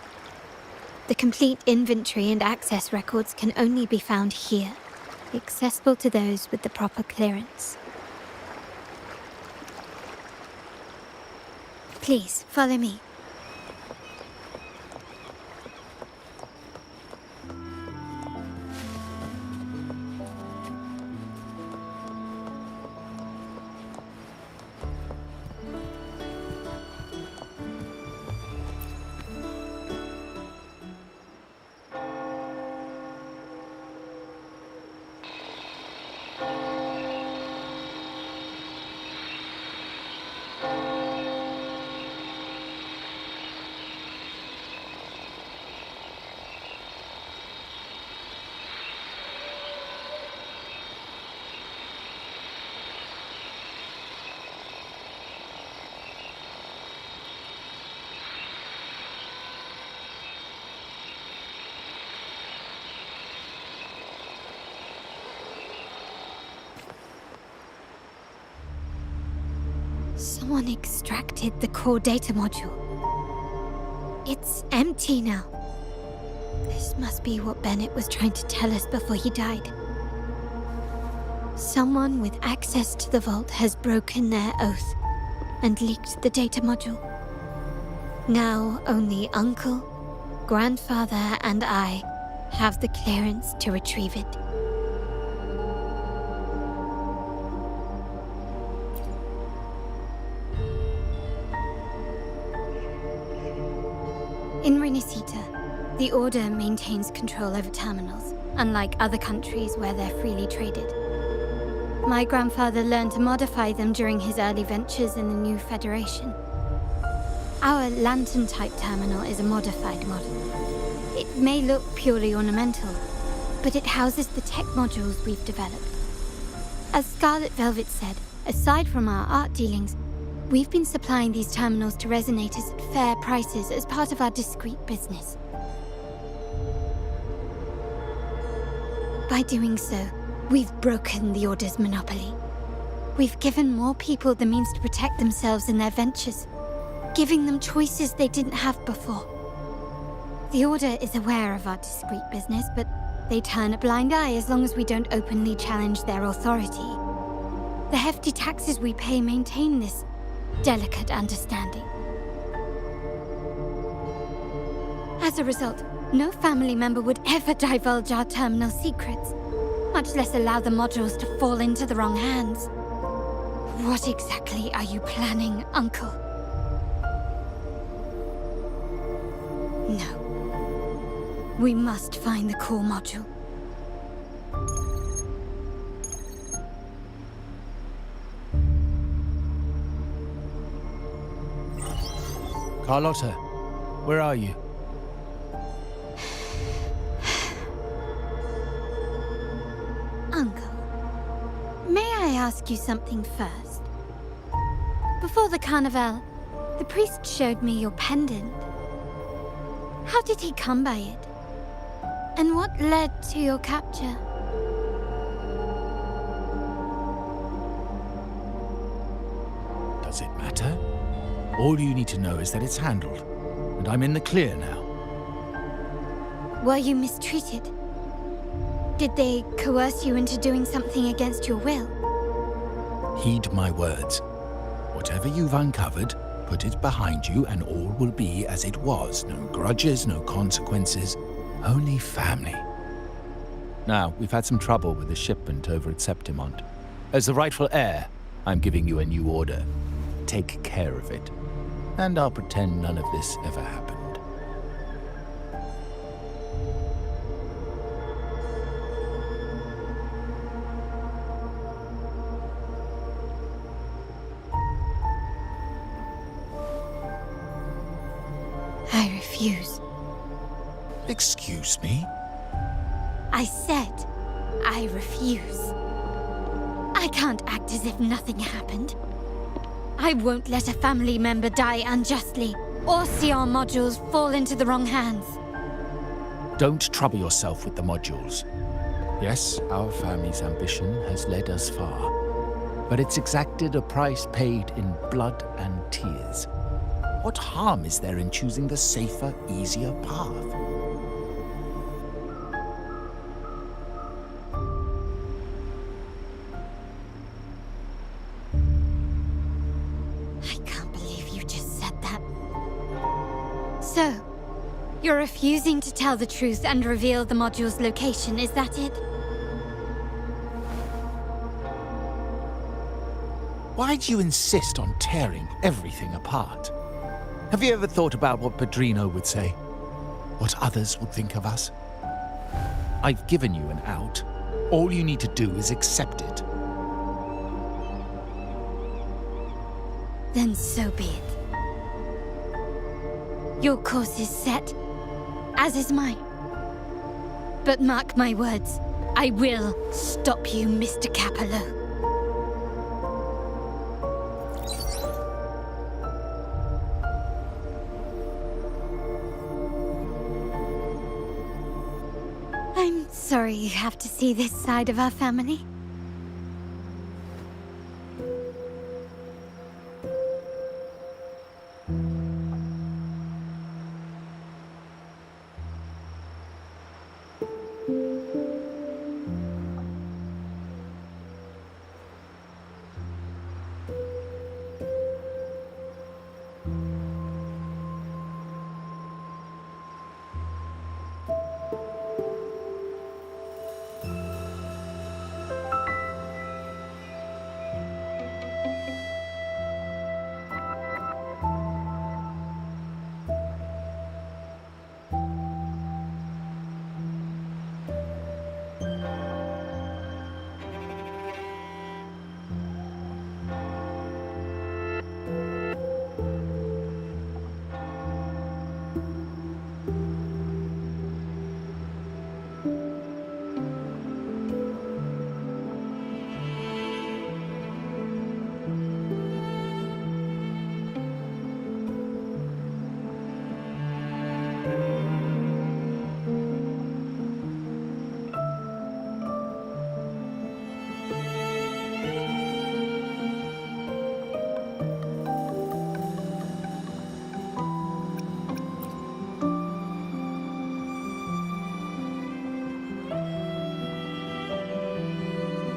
The complete inventory and access records can only be found here, accessible to those with the proper clearance. Please, follow me. Someone extracted the core data module. It's empty now. This must be what Bennett was trying to tell us before he died. Someone with access to the vault has broken their oath and leaked the data module. Now only Uncle, Grandfather, and I have the clearance to retrieve it. In Renisita, the Order maintains control over terminals, unlike other countries where they're freely traded. My grandfather learned to modify them during his early ventures in the new Federation. Our lantern-type terminal is a modified model. It may look purely ornamental, but it houses the tech modules we've developed. As Scarlet Velvet said, aside from our art dealings, we've been supplying these terminals to resonators at fair prices as part of our discreet business. By doing so, we've broken the Order's monopoly. We've given more people the means to protect themselves in their ventures, giving them choices they didn't have before. The Order is aware of our discreet business, but they turn a blind eye as long as we don't openly challenge their authority. The hefty taxes we pay maintain this delicate understanding. As a result, no family member would ever divulge our terminal secrets, much less allow the modules to fall into the wrong hands. What exactly are you planning, Uncle? No. We must find the core module. Carlotta, where are you? Uncle, may I ask you something first? Before the carnival, the priest showed me your pendant. How did he come by it? And what led to your capture? Does it matter? All you need to know is that it's handled, and I'm in the clear now. Were you mistreated? Did they coerce you into doing something against your will? Heed my words. Whatever you've uncovered, put it behind you and all will be as it was. No grudges, no consequences, only family. Now, we've had some trouble with the shipment over at Septimont. As the rightful heir, I'm giving you a new order. Take care of it. And I'll pretend none of this ever happened. I refuse. Excuse me? I said, I refuse. I can't act as if nothing happened. I won't let a family member die unjustly, or see our modules fall into the wrong hands. Don't trouble yourself with the modules. Yes, our family's ambition has led us far, but it's exacted a price paid in blood and tears. What harm is there in choosing the safer, easier path? You're refusing to tell the truth and reveal the module's location, is that it? Why do you insist on tearing everything apart? Have you ever thought about what Padrino would say? What others would think of us? I've given you an out. All you need to do is accept it. Then so be it. Your course is set, as is mine. But mark my words, I will stop you, Mr. Capello. I'm sorry you have to see this side of our family.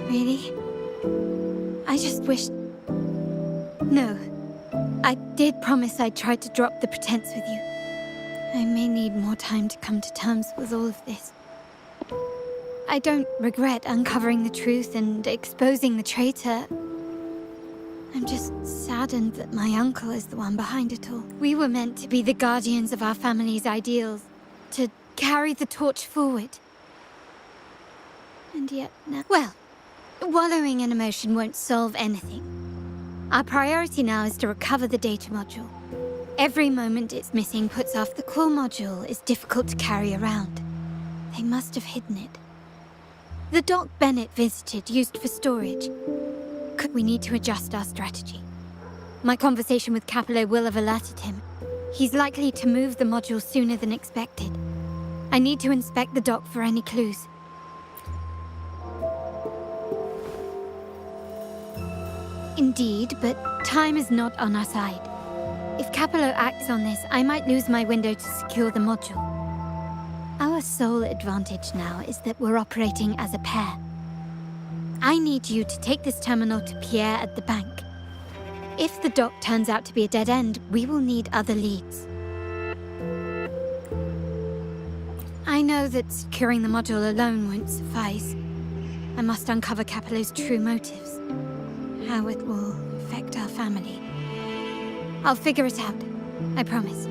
Really? I just wished... No. I did promise I'd try to drop the pretense with you. I may need more time to come to terms with all of this. I don't regret uncovering the truth and exposing the traitor. I'm just saddened that my uncle is the one behind it all. We were meant to be the guardians of our family's ideals, to carry the torch forward. And yet now... Well, wallowing in emotion won't solve anything. Our priority now is to recover the data module. Every moment it's missing puts off the core module is difficult to carry around. They must have hidden it. The dock Bennett visited used for storage. We need to adjust our strategy. My conversation with Capello will have alerted him. He's likely to move the module sooner than expected. I need to inspect the dock for any clues. Indeed, but time is not on our side. If Capello acts on this, I might lose my window to secure the module. Our sole advantage now is that we're operating as a pair. I need you to take this terminal to Pierre at the bank. If the dock turns out to be a dead end, we will need other leads. I know that securing the module alone won't suffice. I must uncover Capello's true motives. How it will affect our family. I'll figure it out. I promise.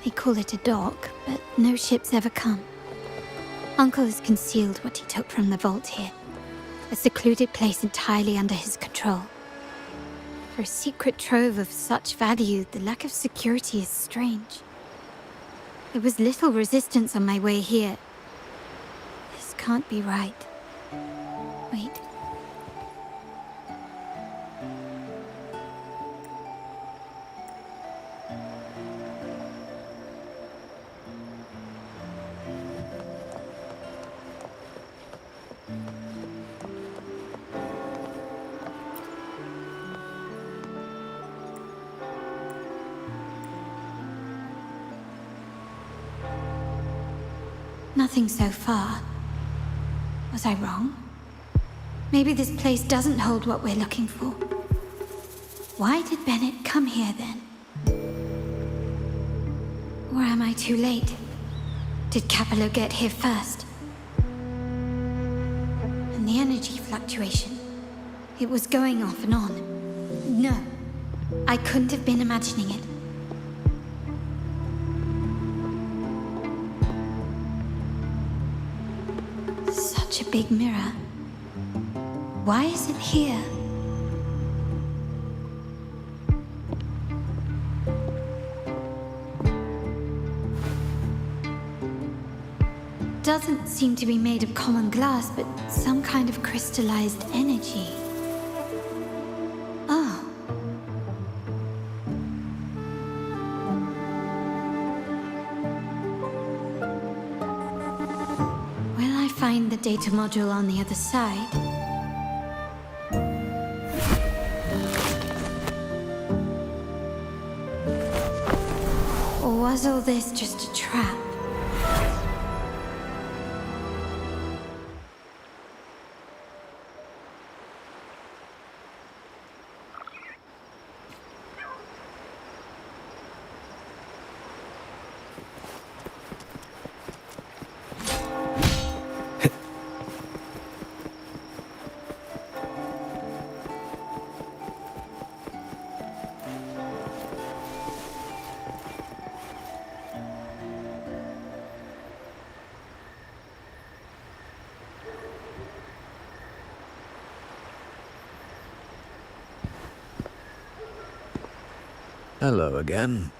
They call it a dock, but no ships ever come. Uncle has concealed what he took from the vault here. A secluded place entirely under his control. For a secret trove of such value, the lack of security is strange. There was little resistance on my way here. This can't be right. Wait. Nothing so far. Was I wrong? Maybe this place doesn't hold what we're looking for. Why did Bennett come here then? Or am I too late? Did Capello get here first? And the energy fluctuation. It was going off and on. No, I couldn't have been imagining it. Such a big mirror. Why is it here? Doesn't seem to be made of common glass, but some kind of crystallized energy. Oh. Will I find the data module on the other side? Or was all this just a trap? Hello again.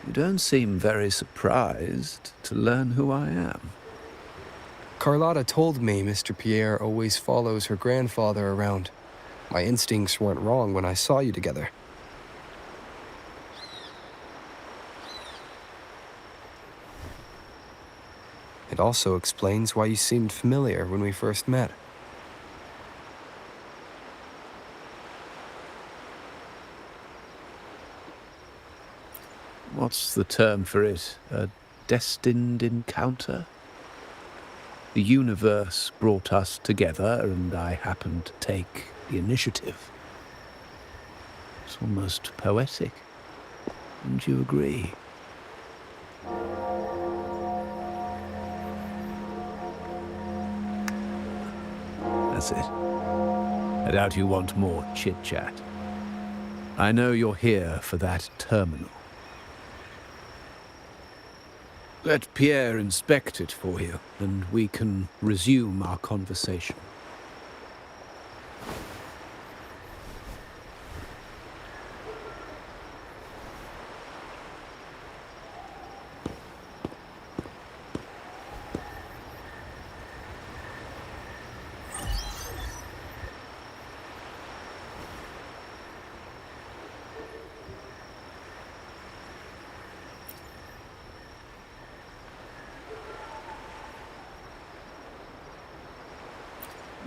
You don't seem very surprised to learn who I am. Carlotta told me Mr. Pierre always follows her grandfather around. My instincts weren't wrong when I saw you together. It also explains why you seemed familiar when we first met. What's the term for it? A destined encounter? The universe brought us together, and I happened to take the initiative. It's almost poetic. Wouldn't you agree? That's it. I doubt you want more chit-chat. I know you're here for that terminal. Let Pierre inspect it for you, and we can resume our conversation.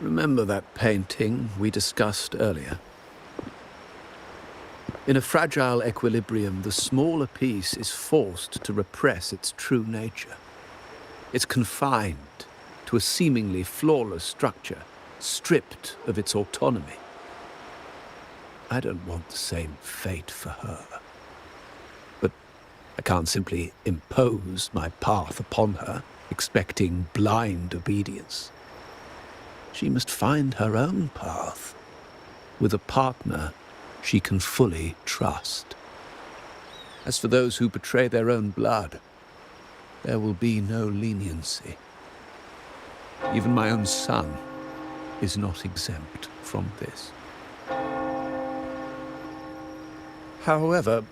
Remember that painting we discussed earlier? In a fragile equilibrium, the smaller piece is forced to repress its true nature. It's confined to a seemingly flawless structure, stripped of its autonomy. I don't want the same fate for her. But I can't simply impose my path upon her, expecting blind obedience. She must find her own path, with a partner she can fully trust. As for those who betray their own blood, there will be no leniency. Even my own son is not exempt from this. However,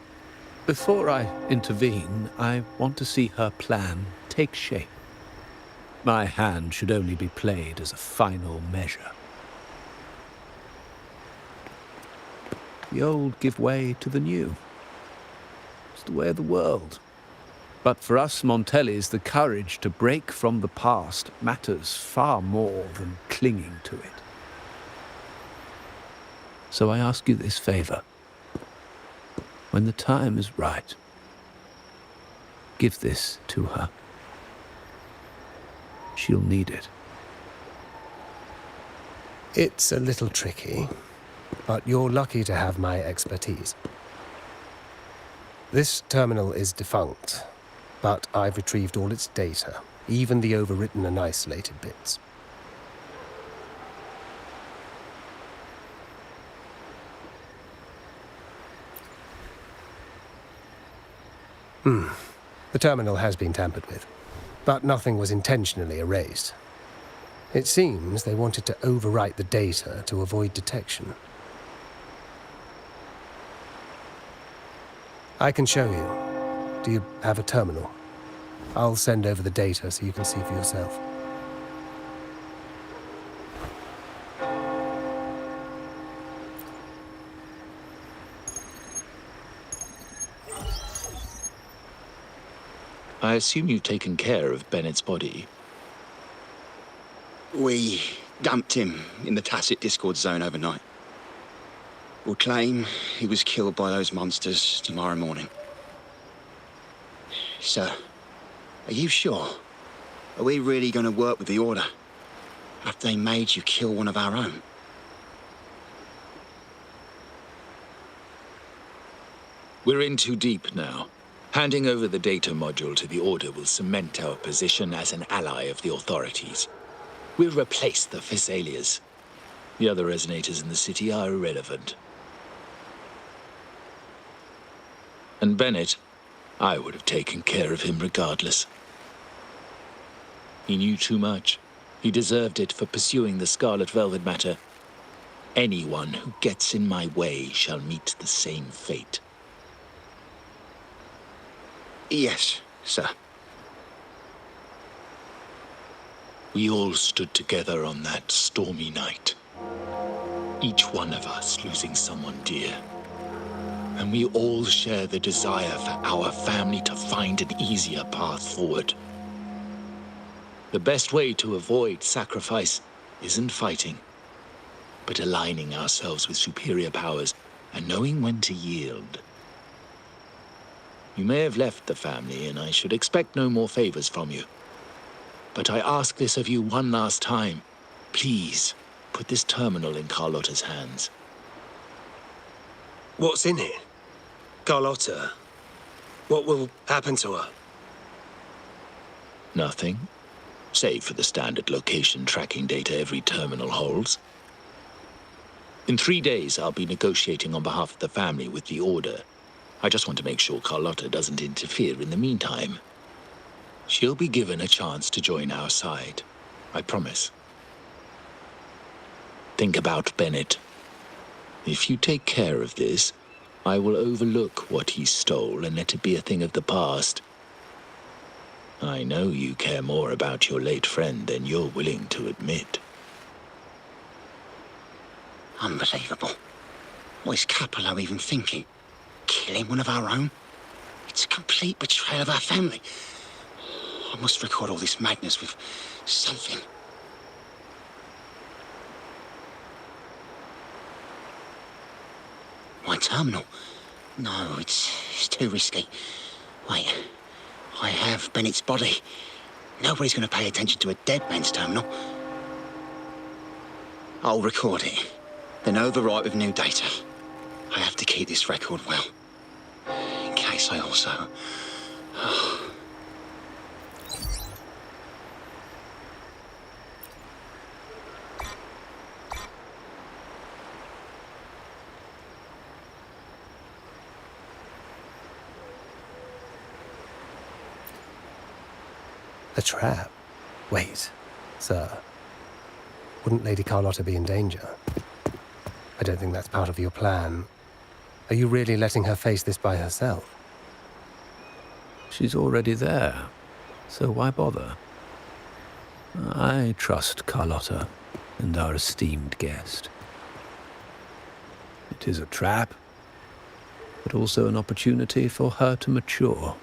before I intervene, I want to see her plan take shape. My hand should only be played as a final measure. The old give way to the new. It's the way of the world. But for us Montellis, the courage to break from the past matters far more than clinging to it. So I ask you this favor. When the time is right, give this to her. She'll need it. It's a little tricky, but you're lucky to have my expertise. This terminal is defunct, but I've retrieved all its data, even the overwritten and isolated bits. The terminal has been tampered with, but nothing was intentionally erased. It seems they wanted to overwrite the data to avoid detection. I can show you. Do you have a terminal? I'll send over the data so you can see for yourself. I assume you've taken care of Bennett's body. We dumped him in the Tacit Discord zone overnight. We'll claim he was killed by those monsters tomorrow morning. Sir, are you sure? Are we really going to work with the Order after they made you kill one of our own? We're in too deep now. Handing over the data module to the Order will cement our position as an ally of the authorities. We'll replace the Physaelias. The other resonators in the city are irrelevant. And Bennett, I would have taken care of him regardless. He knew too much. He deserved it for pursuing the Scarlet Velvet matter. Anyone who gets in my way shall meet the same fate. Yes, sir. We all stood together on that stormy night. Each one of us losing someone dear. And we all share the desire for our family to find an easier path forward. The best way to avoid sacrifice isn't fighting, but aligning ourselves with superior powers and knowing when to yield. You may have left the family, and I should expect no more favors from you. But I ask this of you one last time. Please, put this terminal in Carlotta's hands. What's in it? Carlotta? What will happen to her? Nothing, save for the standard location tracking data every terminal holds. In 3 days, I'll be negotiating on behalf of the family with the Order. I just want to make sure Carlotta doesn't interfere in the meantime. She'll be given a chance to join our side. I promise. Think about Bennett. If you take care of this, I will overlook what he stole and let it be a thing of the past. I know you care more about your late friend than you're willing to admit. Unbelievable. What is Capello even thinking? Killing one of our own? It's a complete betrayal of our family. I must record all this madness with something. My terminal? No, it's too risky. Wait, I have Bennett's body. Nobody's going to pay attention to a dead man's terminal. I'll record it, then overwrite with new data. I have to keep this record well, in case I also... A trap? Wait, sir. Wouldn't Lady Carlotta be in danger? I don't think that's part of your plan. Are you really letting her face this by herself? She's already there, so why bother? I trust Carlotta and our esteemed guest. It is a trap, but also an opportunity for her to mature.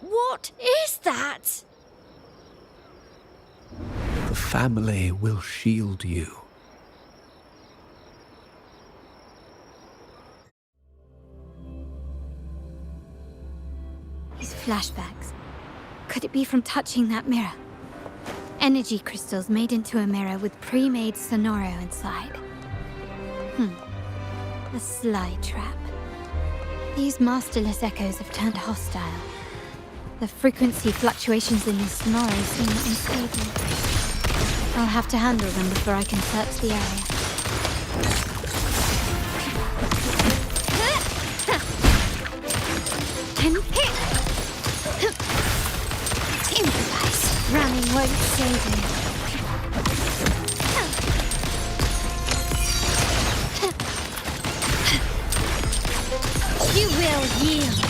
What is that? The family will shield you. These flashbacks. Could it be from touching that mirror? Energy crystals made into a mirror with pre-made sonoro inside. A sly trap. These masterless echoes have turned hostile. The frequency fluctuations in this sonoro seem unstable. I'll have to handle them before I can search the area. Improvise. Ramming won't save you. You will yield.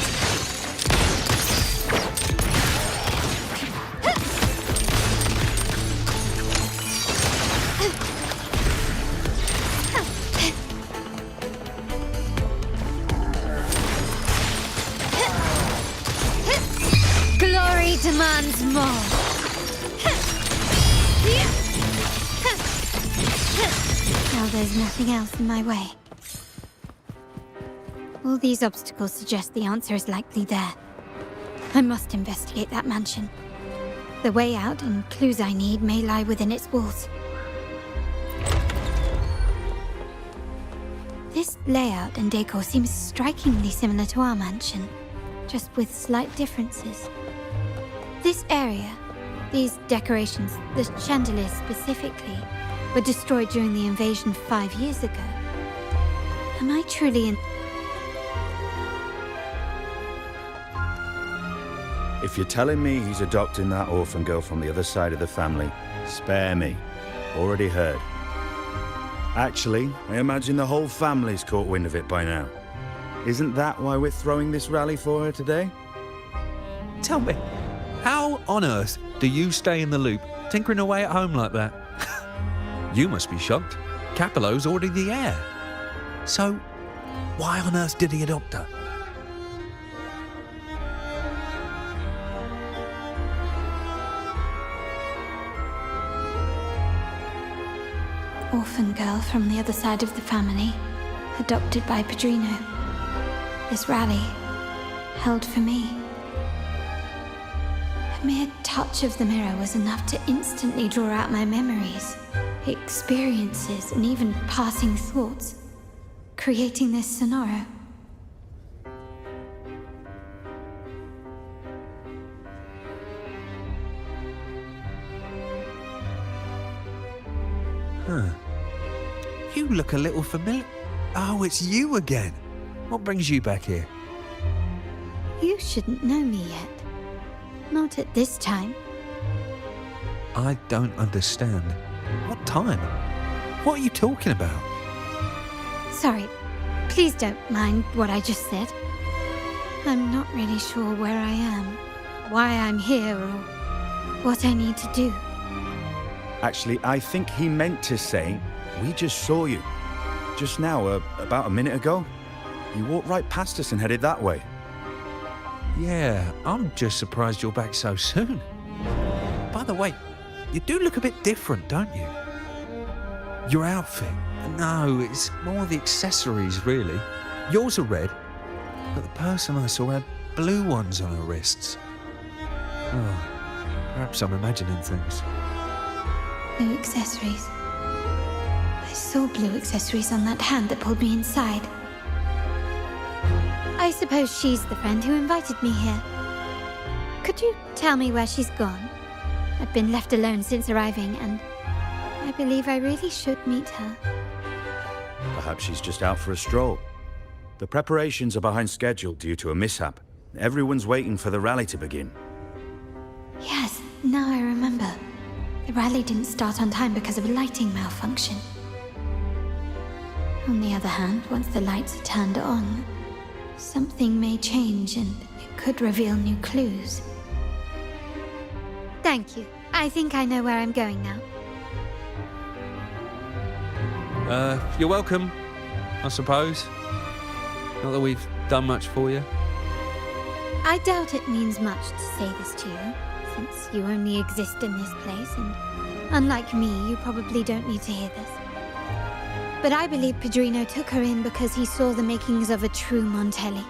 Glory demands more. Now there's nothing else in my way. All these obstacles suggest the answer is likely there. I must investigate that mansion. The way out and clues I need may lie within its walls. This layout and decor seems strikingly similar to our mansion, just with slight differences. This area, these decorations, the chandeliers specifically, were destroyed during the invasion 5 years ago. Am I truly in... If you're telling me he's adopting that orphan girl from the other side of the family, spare me. Already heard. Actually, I imagine the whole family's caught wind of it by now. Isn't that why we're throwing this rally for her today? Tell me, how on earth do you stay in the loop, tinkering away at home like that? You must be shocked. Capello's already the heir. So, why on earth did he adopt her? Orphan girl from the other side of the family, adopted by Padrino. This rally, held for me. A mere touch of the mirror was enough to instantly draw out my memories, experiences, and even passing thoughts, creating this sonoro. Huh. You look a little familiar. Oh, it's you again. What brings you back here? You shouldn't know me yet. Not at this time. I don't understand. What time? What are you talking about? Sorry. Please don't mind what I just said. I'm not really sure where I am, why I'm here, or what I need to do. Actually, I think he meant to say, we just saw you. Just now, about a minute ago. You walked right past us and headed that way. Yeah, I'm just surprised you're back so soon. By the way, you do look a bit different, don't you? Your outfit. No, it's more the accessories, really. Yours are red, but the person I saw had blue ones on her wrists. Oh, perhaps I'm imagining things. Blue accessories. I saw blue accessories on that hand that pulled me inside. I suppose she's the friend who invited me here. Could you tell me where she's gone? I've been left alone since arriving, and I believe I really should meet her. Perhaps she's just out for a stroll. The preparations are behind schedule due to a mishap. Everyone's waiting for the rally to begin. Yes, now I remember. The rally didn't start on time because of a lighting malfunction. On the other hand, once the lights are turned on, something may change and it could reveal new clues. Thank you. I think I know where I'm going now. You're welcome, I suppose. Not that we've done much for you. I doubt it means much to say this to you, since you only exist in this place and Unlike me, you probably don't need to hear this. But I believe Padrino took her in because he saw the makings of a true Montelli.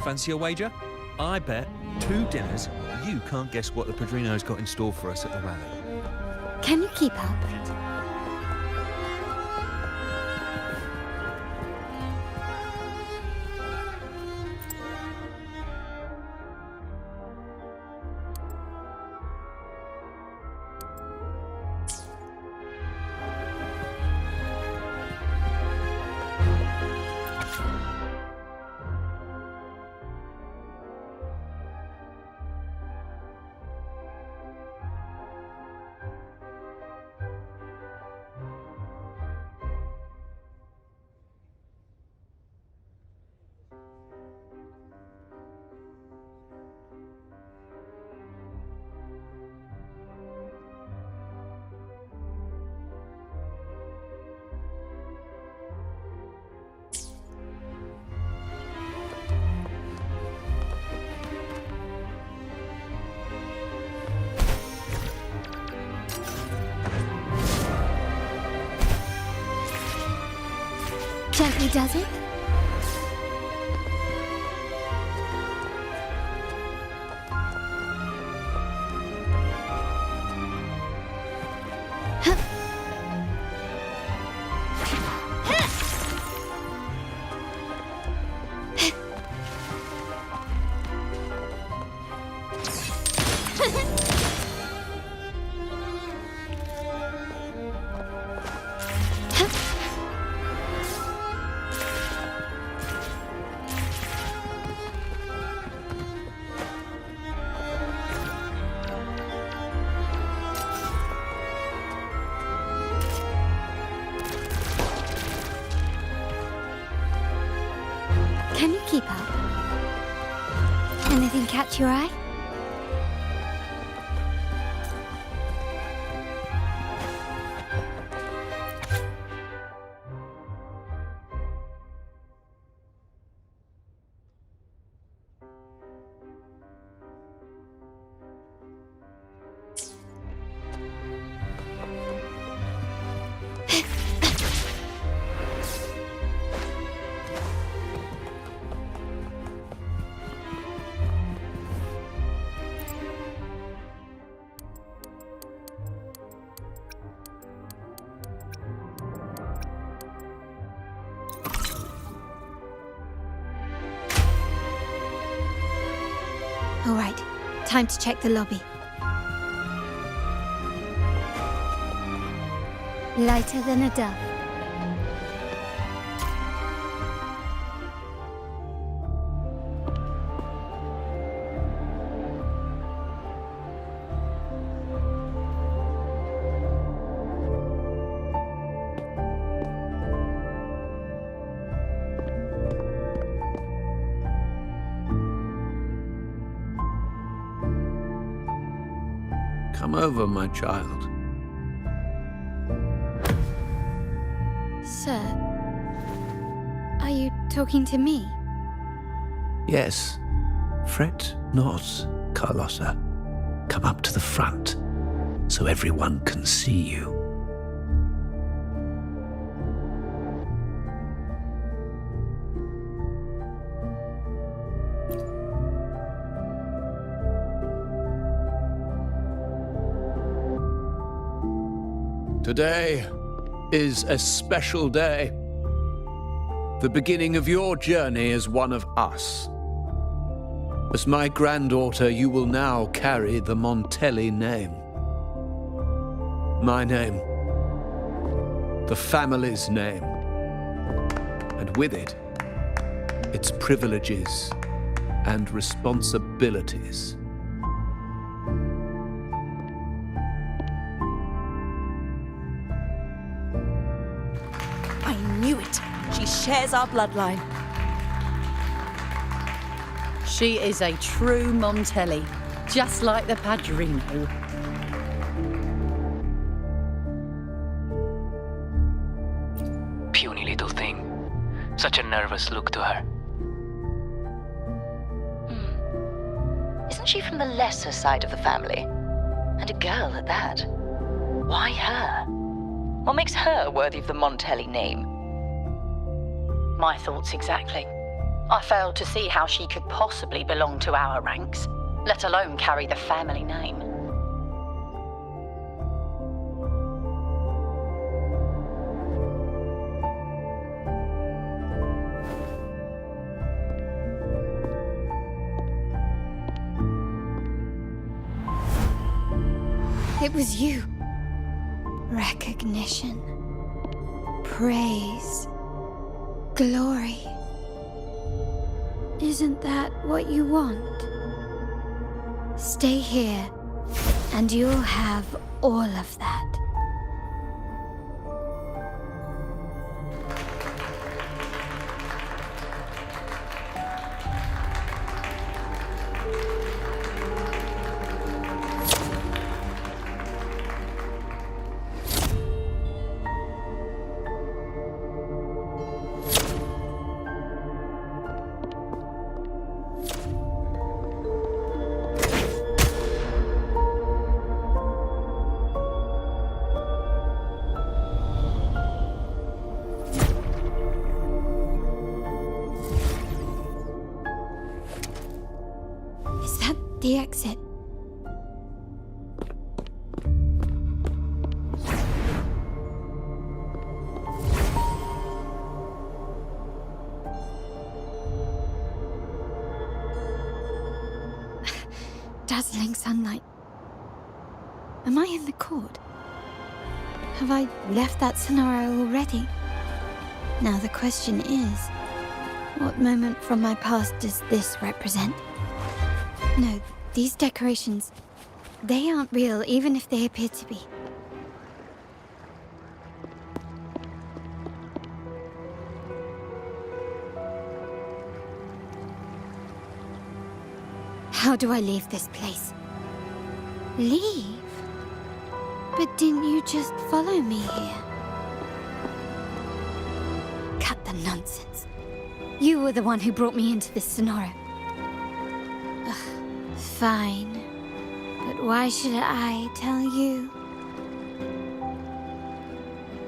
Fancy a wager? I bet 2 dinners you can't guess what the Padrino's got in store for us at the rally. Can you keep up? Gently does it? Can you keep up? Anything catch your eye? All right, time to check the lobby. Lighter than a dove. Come over, my child. Sir, are you talking to me? Yes. Fret not, Carlotta. Come up to the front, so everyone can see you. Today is a special day. The beginning of your journey as one of us. As my granddaughter, you will now carry the Montelli name. My name. The family's name. And with it, its privileges and responsibilities. I knew it. She shares our bloodline. She is a true Montelli, just like the Padrino. Puny little thing. Such a nervous look to her. Isn't she from the lesser side of the family? And a girl at that. Why her? What makes her worthy of the Montelli name? My thoughts exactly. I failed to see how she could possibly belong to our ranks, let alone carry the family name. It was you. Recognition. Praise. Glory. Isn't that what you want? Stay here, and you'll have all of that. The exit. Dazzling sunlight. Am I in the court? Have I left that scenario already? Now the question is, what moment from my past does this represent? No, these decorations, they aren't real, even if they appear to be. How do I leave this place? Leave? But didn't you just follow me here? Cut the nonsense. You were the one who brought me into this scenario. Fine. But why should I tell you?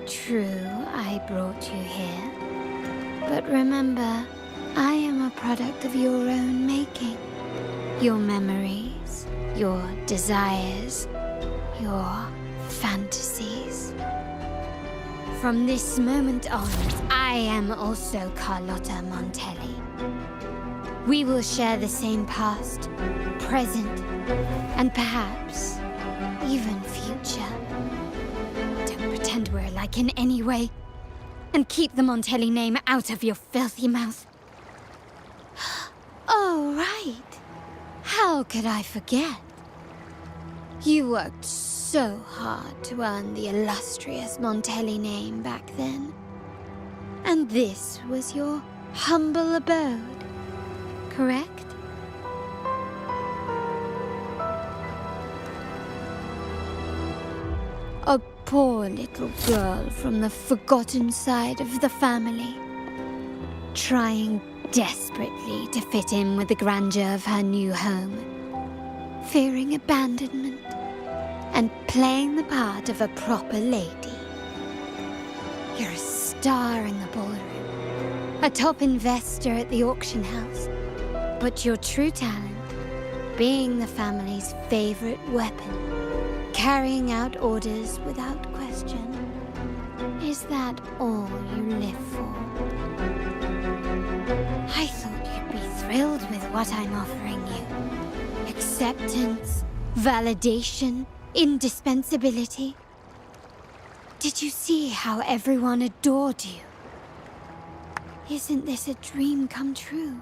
True, I brought you here. But remember, I am a product of your own making. Your memories, your desires, your fantasies. From this moment on, I am also Carlotta Montelli. We will share the same past, present, and perhaps even future. Don't pretend we're alike in any way, and keep the Montelli name out of your filthy mouth. Oh, right. How could I forget? You worked so hard to earn the illustrious Montelli name back then. And this was your humble abode, correct? A poor little girl from the forgotten side of the family, trying desperately to fit in with the grandeur of her new home, fearing abandonment, and playing the part of a proper lady. You're a star in the ballroom, a top investor at the auction house, but your true talent, being the family's favorite weapon, carrying out orders without question. Is that all you live for? I thought you'd be thrilled with what I'm offering you. Acceptance, validation, indispensability. Did you see how everyone adored you? Isn't this a dream come true?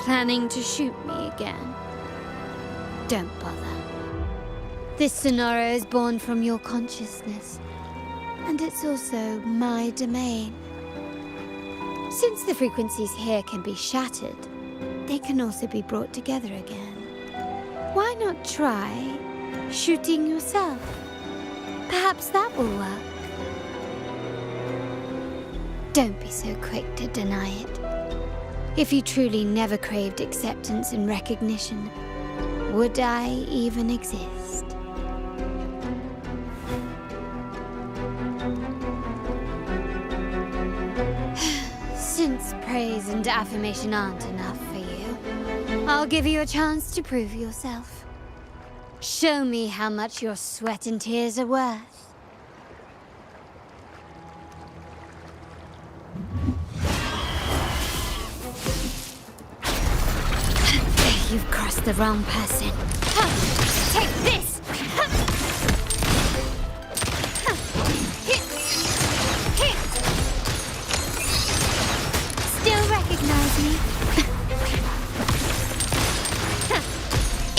Planning to shoot me again? Don't bother. This scenario is born from your consciousness, and it's also my domain. Since the frequencies here can be shattered, they can also be brought together again. Why not try Shooting yourself. Perhaps that will work. Don't be so quick to deny it. If you truly never craved acceptance and recognition, would I even exist? Since praise and affirmation aren't enough for you, I'll give you a chance to prove yourself. Show me how much your sweat and tears are worth. You've crossed the wrong person. Take this! Still recognize me?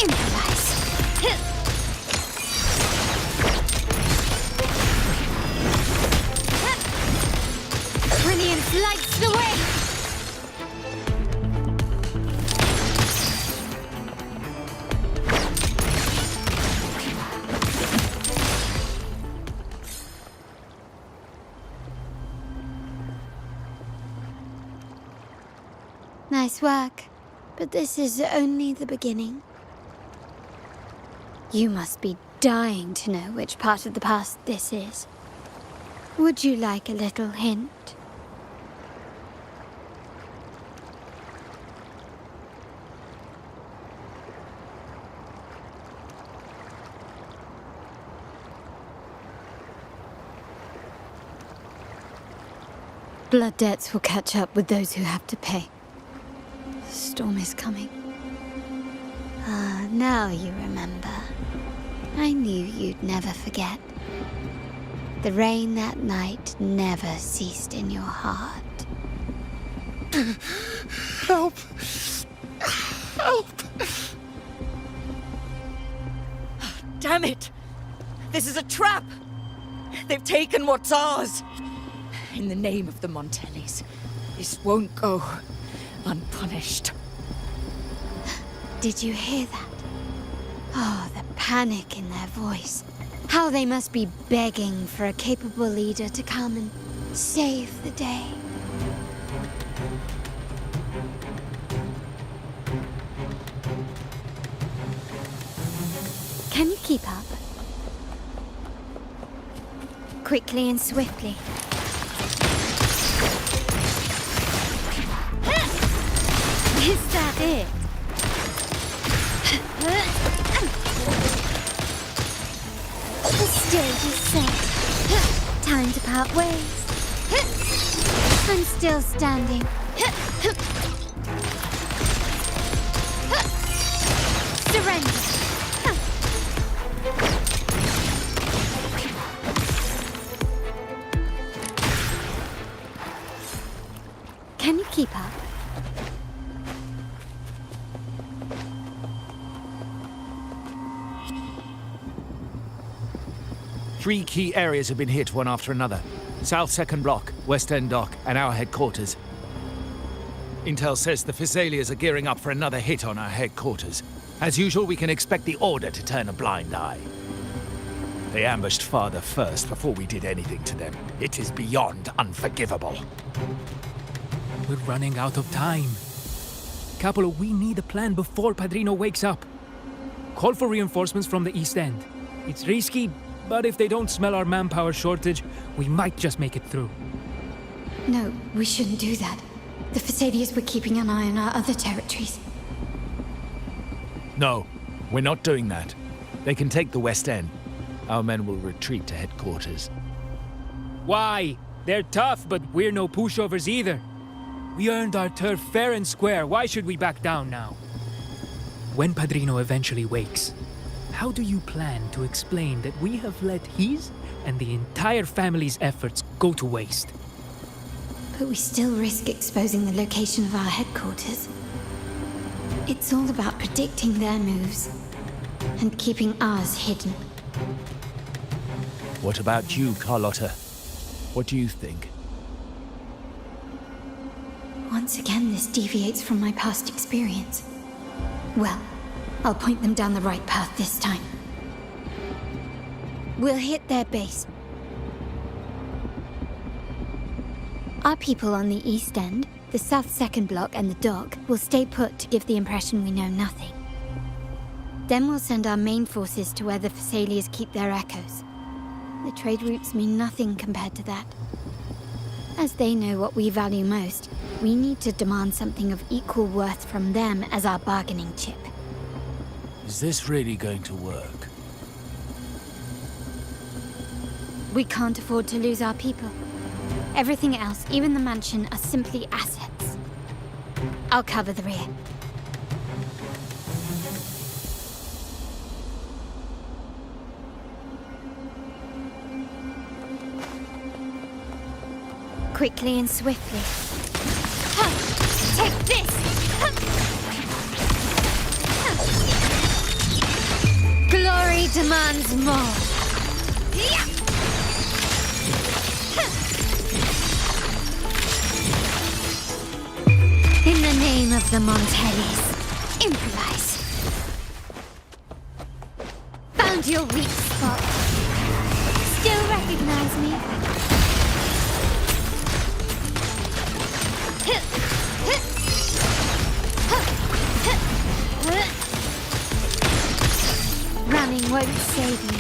Improvise. Brilliance lights the way! Nice work, but this is only the beginning. You must be dying to know which part of the past this is. Would you like a little hint? Blood debts will catch up with those who have to pay. The storm is coming. Ah, now you remember. I knew you'd never forget. The rain that night never ceased in your heart. Help! Help! Damn it! This is a trap! They've taken what's ours! In the name of the Montellis, this won't go unpunished. Did you hear that? Oh, the panic in their voice. How they must be begging for a capable leader to come and save the day. Can you keep up? Quickly and swiftly. Is that it? The stage is set. Time to part ways. I'm still standing. Surrender. Can you keep up? Three key areas have been hit one after another. South Second Block, West End Dock, and our headquarters. Intel says the Physaelias are gearing up for another hit on our headquarters. As usual, we can expect the Order to turn a blind eye. They ambushed Father first before we did anything to them. It is beyond unforgivable. We're running out of time. Capolo, we need a plan before Padrino wakes up. Call for reinforcements from the East End. It's risky, but if they don't smell our manpower shortage, we might just make it through. No, we shouldn't do that. The Physaelias were keeping an eye on our other territories. No, we're not doing that. They can take the West End. Our men will retreat to headquarters. Why? They're tough, but we're no pushovers either. We earned our turf fair and square. Why should we back down now? When Padrino eventually wakes, how do you plan to explain that we have let his and the entire family's efforts go to waste? But we still risk exposing the location of our headquarters. It's all about predicting their moves and keeping ours hidden. What about you, Carlotta? What do you think? Once again, this deviates from my past experience. Well, I'll point them down the right path this time. We'll hit their base. Our people on the east end, the south second block and the dock, will stay put to give the impression we know nothing. Then we'll send our main forces to where the Thessalians keep their echoes. The trade routes mean nothing compared to that. As they know what we value most, we need to demand something of equal worth from them as our bargaining chip. Is this really going to work? We can't afford to lose our people. Everything else, even the mansion, are simply assets. I'll cover the rear. Quickly and swiftly. Take this! Glory demands more. In the name of the Montellis, improvise. Found your weak spot. Still recognize me? Running won't save me.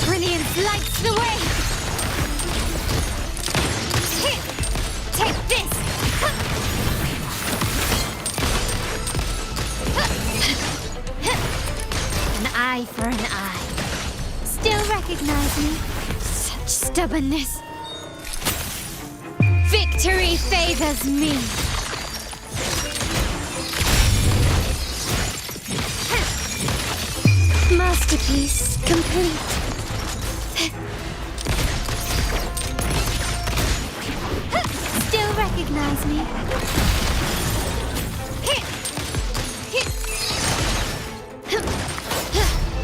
Brilliance lights the way! Take this! An eye for an eye. Still recognize me? Such stubbornness. Victory favors me. Masterpiece complete. Still recognize me?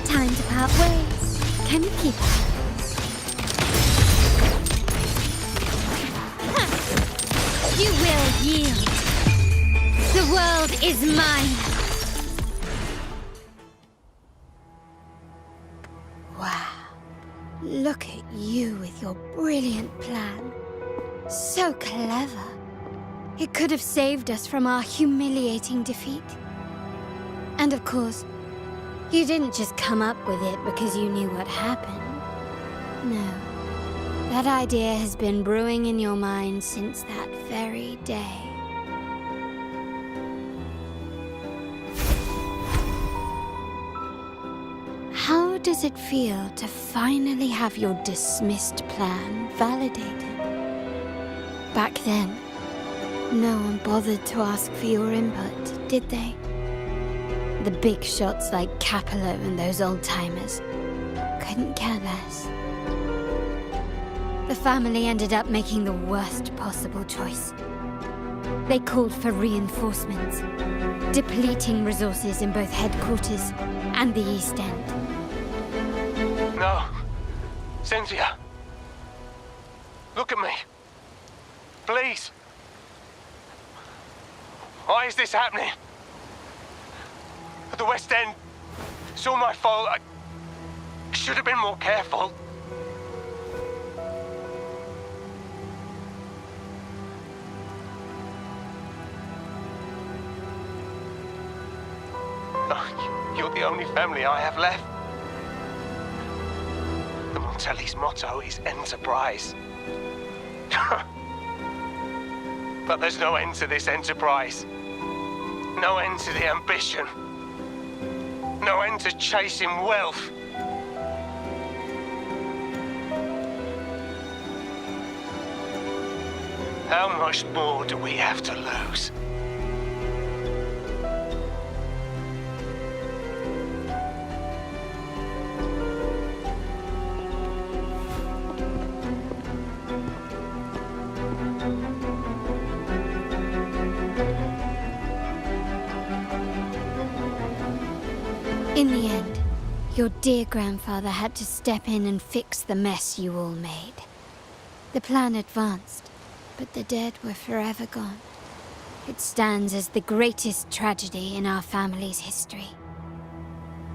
Time to part ways. Can you keep up? You will yield. The world is mine. Wow. Look at you with your brilliant plan. So clever. It could have saved us from our humiliating defeat. And of course, you didn't just come up with it because you knew what happened. No. That idea has been brewing in your mind since that very day. How does it feel to finally have your dismissed plan validated? Back then, no one bothered to ask for your input, did they? The big shots like Capello and those old-timers couldn't care less. The family ended up making the worst possible choice. They called for reinforcements, depleting resources in both headquarters and the East End. No. Cynthia. Look at me. Please. Why is this happening? At the West End. It's all my fault. I should have been more careful. You're the only family I have left. The Montelli's motto is enterprise. But there's no end to this enterprise. No end to the ambition. No end to chasing wealth. How much more do we have to lose? In the end, your dear grandfather had to step in and fix the mess you all made. The plan advanced, but the dead were forever gone. It stands as the greatest tragedy in our family's history.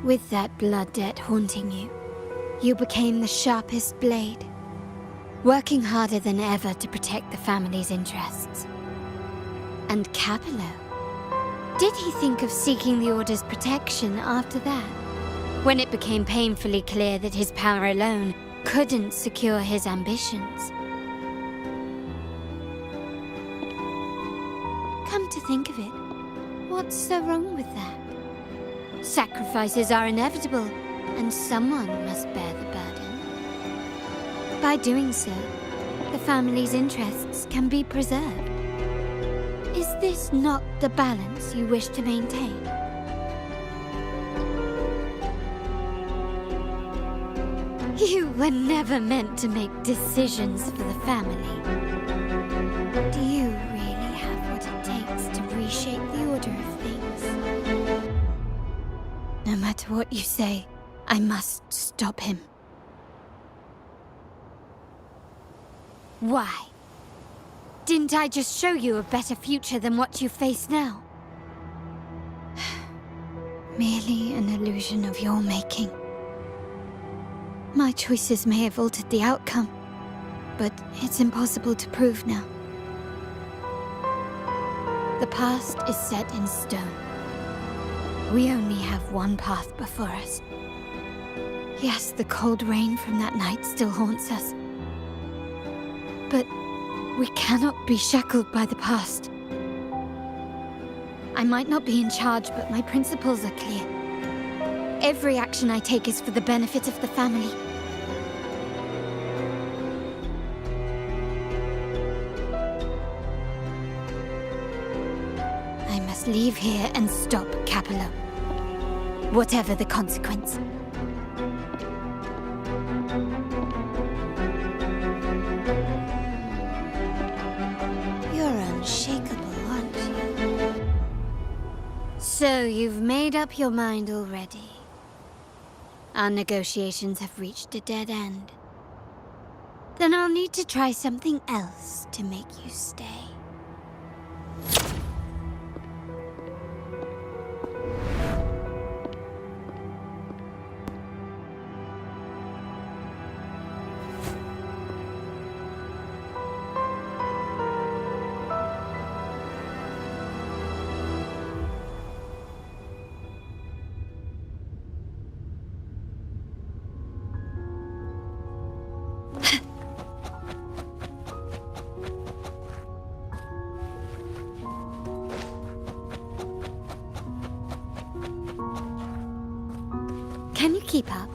With that blood debt haunting you, you became the sharpest blade, working harder than ever to protect the family's interests. And Capello? Did he think of seeking the Order's protection after that? When it became painfully clear that his power alone couldn't secure his ambitions. Come to think of it, what's so wrong with that? Sacrifices are inevitable, and someone must bear the burden. By doing so, the family's interests can be preserved. Is this not the balance you wish to maintain? You were never meant to make decisions for the family. Do you really have what it takes to reshape the order of things? No matter what you say, I must stop him. Why? Didn't I just show you a better future than what you face now? Merely an illusion of your making. My choices may have altered the outcome, but it's impossible to prove now. The past is set in stone. We only have one path before us. Yes, the cold rain from that night still haunts us. But we cannot be shackled by the past. I might not be in charge, but my principles are clear. Every action I take is for the benefit of the family. I must leave here and stop Capello, whatever the consequence. You're unshakable, aren't you? So you've made up your mind already. Our negotiations have reached a dead end. Then I'll need to try something else to make you stay. Can you keep up?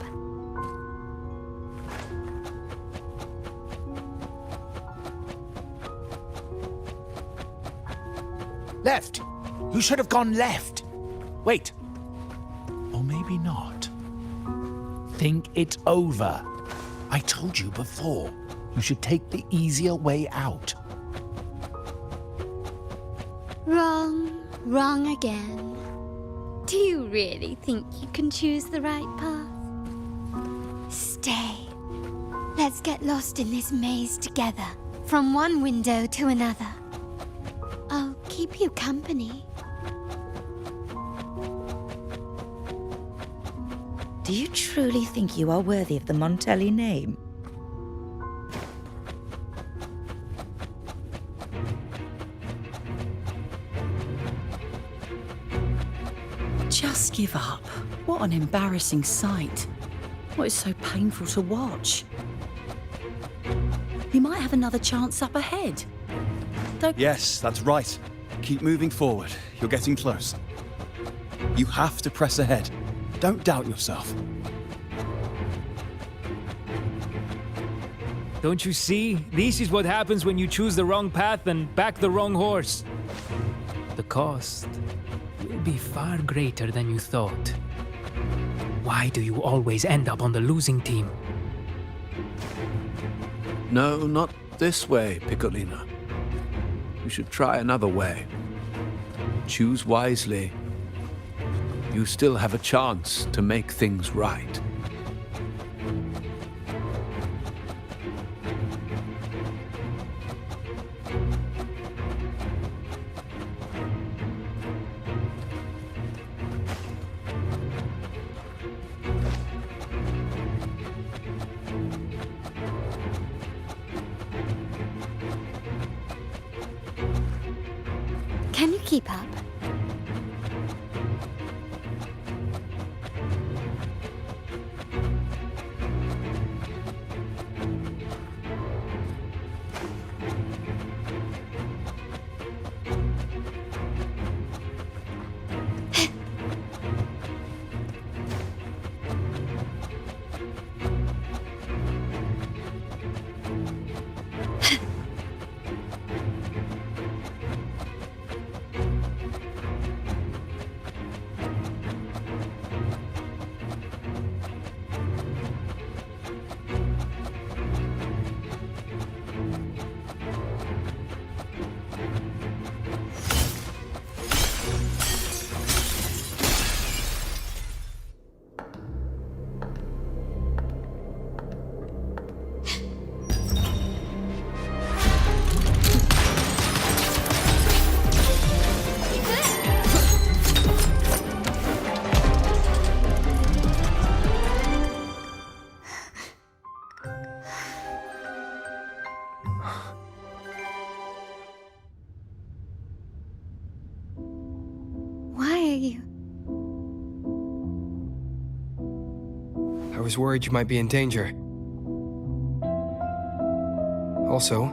Left! You should have gone left! Wait. Or maybe not. Think it over. I told you before. You should take the easier way out. Wrong again. Do you really think you can choose the right path? Stay. Let's get lost in this maze together, from one window to another. I'll keep you company. Do you truly think you are worthy of the Montelli name? Just give up. What an embarrassing sight. What is so painful to watch? You might have another chance up ahead. Don't... Yes, that's right. Keep moving forward. You're getting close. You have to press ahead. Don't doubt yourself. Don't you see? This is what happens when you choose the wrong path and back the wrong horse. The cost will be far greater than you thought. Why do you always end up on the losing team? No, not this way, Piccolina. You should try another way. Choose wisely. You still have a chance to make things right. keep up? Why are you? I was worried you might be in danger. Also,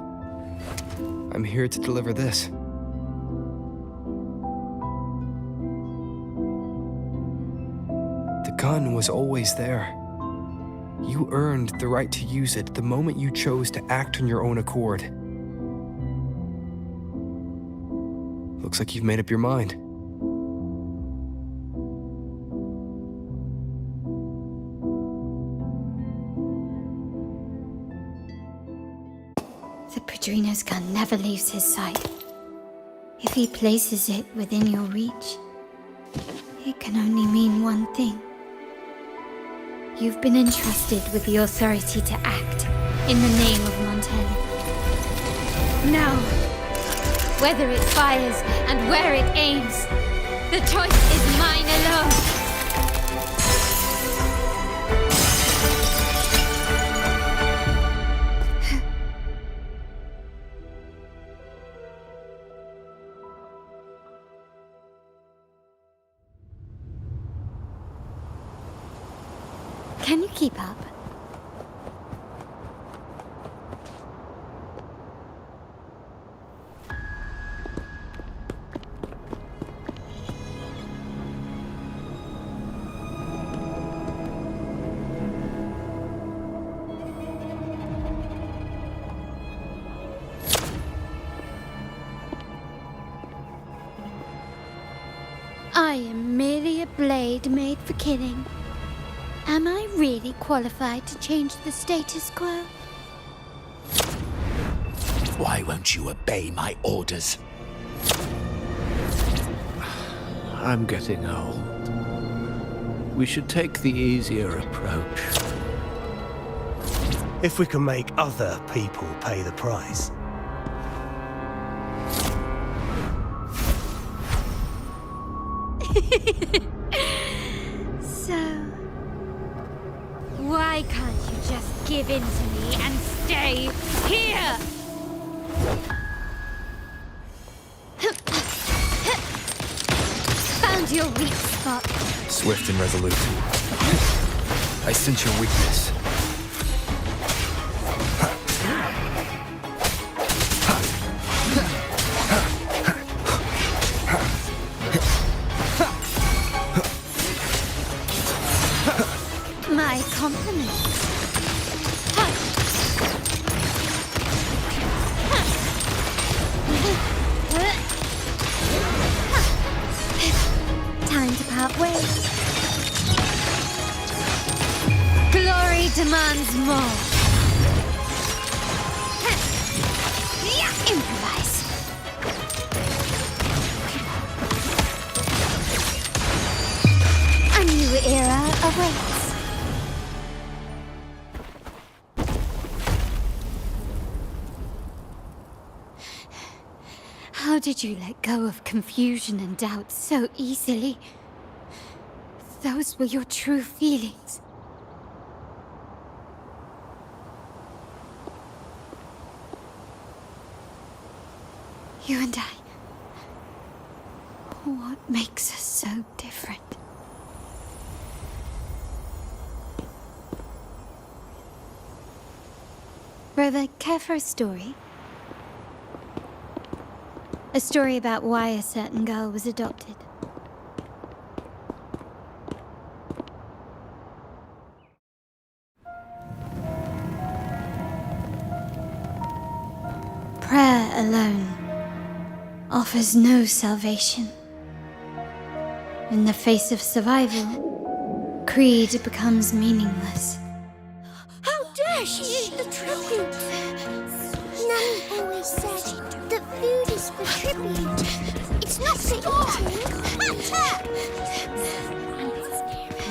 I'm here to deliver this. The gun was always there. You earned the right to use it the moment you chose to act on your own accord. Looks like you've made up your mind. The Padrino's gun never leaves his side. If he places it within your reach, it can only mean one thing. You've been entrusted with the authority to act in the name of Montelli. Now, whether it fires and where it aims, the choice is mine alone. Can you keep up? I am merely a blade made for killing. Am I really qualified to change the status quo? Why won't you obey my orders? I'm getting old. We should take the easier approach. If we can make other people pay the price. So, why can't you just give in to me and stay here? Found your weak spot. Swift and resolute. I sense your weakness. My compliments. Time to part ways. Glory demands more. Improvise. A new era awaits. How did you let go of confusion and doubt so easily? Those were your true feelings. You and I, What makes us so different? Rover, care for a story? A story about why a certain girl was adopted. Prayer alone offers no salvation. In the face of survival, creed becomes meaningless. How dare she eat the tribute? Nanny always said that food is for tribute. It's not for eating.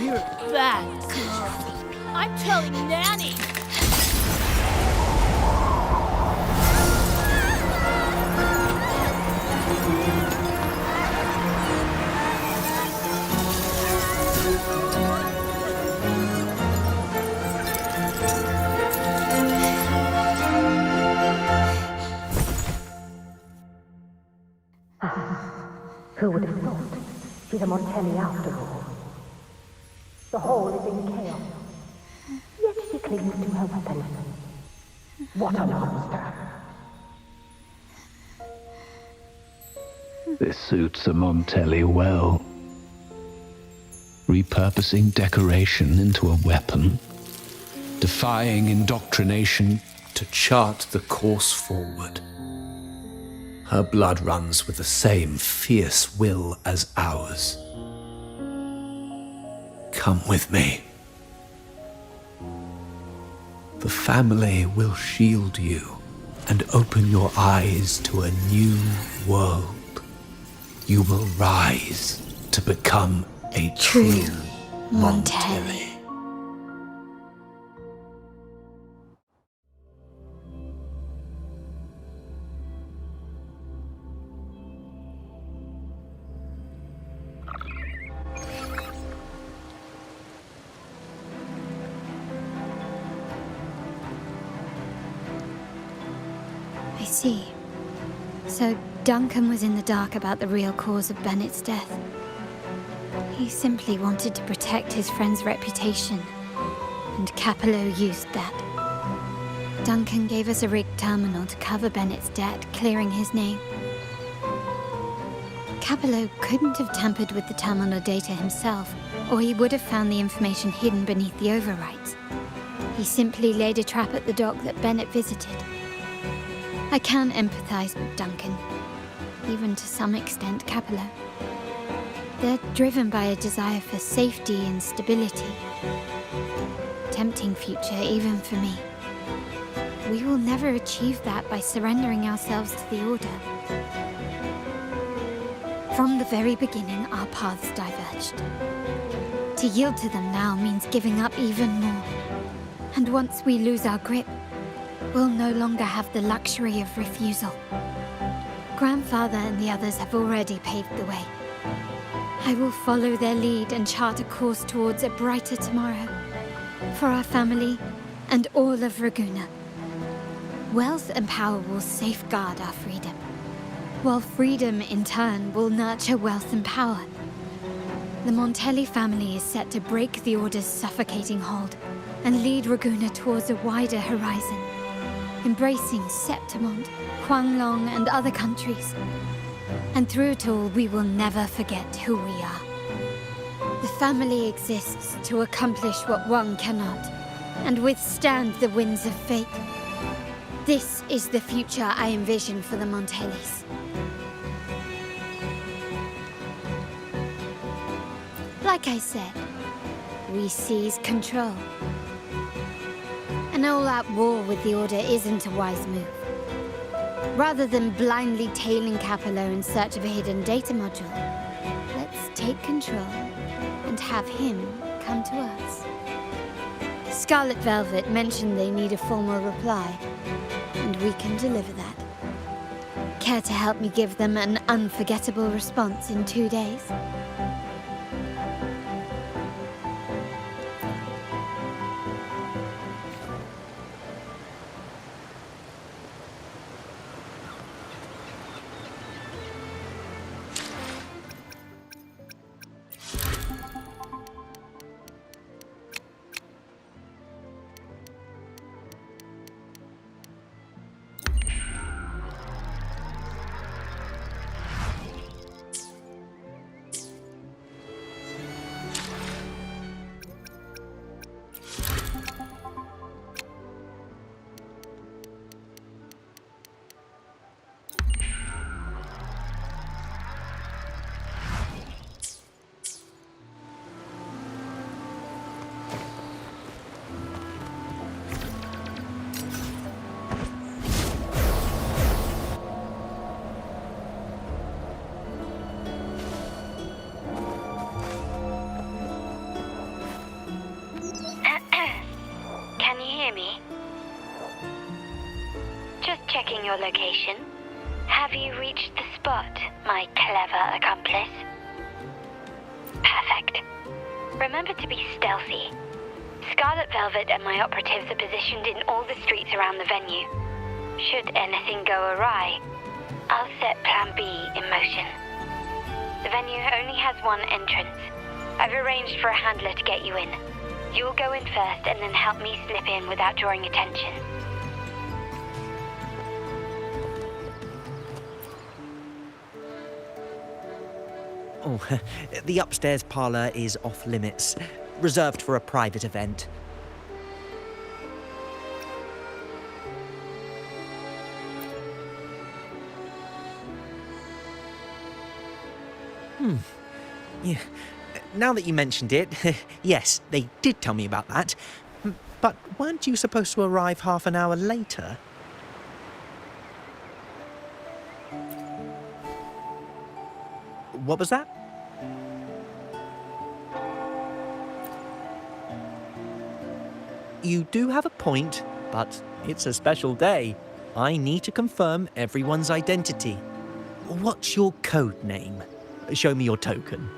You're a bad girl. I'm telling Nanny. Who would have thought? She's a Montelli after all. The hall is in chaos. Yet she clings to her weapon. What a monster! This suits a Montelli well. Repurposing decoration into a weapon, defying indoctrination to chart the course forward. Her blood runs with the same fierce will as ours. Come with me. The family will shield you and open your eyes to a new world. You will rise to become a true Montelli. I see. So Duncan was in the dark about the real cause of Bennett's death. He simply wanted to protect his friend's reputation, and Capello used that. Duncan gave us a rigged terminal to cover Bennett's debt, clearing his name. Capello couldn't have tampered with the terminal data himself, or he would have found the information hidden beneath the overwrites. He simply laid a trap at the dock that Bennett visited. I can empathize with Duncan, even to some extent Capello. They're driven by a desire for safety and stability. Tempting future even for me. We will never achieve that by surrendering ourselves to the Order. From the very beginning, our paths diverged. To yield to them now means giving up even more. And once we lose our grip, we'll no longer have the luxury of refusal. Grandfather and the others have already paved the way. I will follow their lead and chart a course towards a brighter tomorrow. For our family and all of Raguna. Wealth and power will safeguard our freedom, while freedom in turn will nurture wealth and power. The Montelli family is set to break the Order's suffocating hold and lead Raguna towards a wider horizon, embracing Septimont, Huanglong, and other countries. And through it all, we will never forget who we are. The family exists to accomplish what one cannot, and withstand the winds of fate. This is the future I envision for the Montellis. Like I said, we seize control. An all-out war with the Order isn't a wise move. Rather than blindly tailing Capello in search of a hidden data module, let's take control and have him come to us. Scarlet Velvet mentioned they need a formal reply, and we can deliver that. Care to help me give them an unforgettable response in 2 days? checking your location. Have you reached the spot, my clever accomplice? Perfect. Remember to be stealthy. Scarlet Velvet and my operatives are positioned in all the streets around the venue. Should anything go awry, I'll set Plan B in motion. The venue only has one entrance. I've arranged for a handler to get you in. You'll go in first and then help me slip in without drawing attention. Oh, the upstairs parlour is off limits, reserved for a private event. Yeah. Now that you mentioned it, yes, they did tell me about that. But weren't you supposed to arrive half an hour later? What was that? You do have a point, but it's a special day. I need to confirm everyone's identity. What's your code name? Show me your token.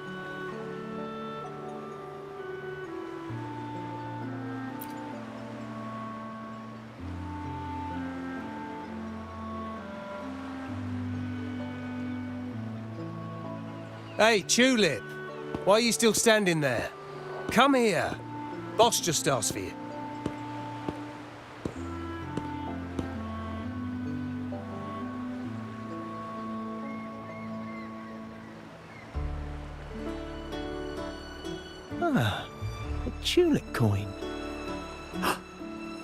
Hey, Tulip! Why are you still standing there? Come here. Boss just asked for you. Ah, a tulip coin.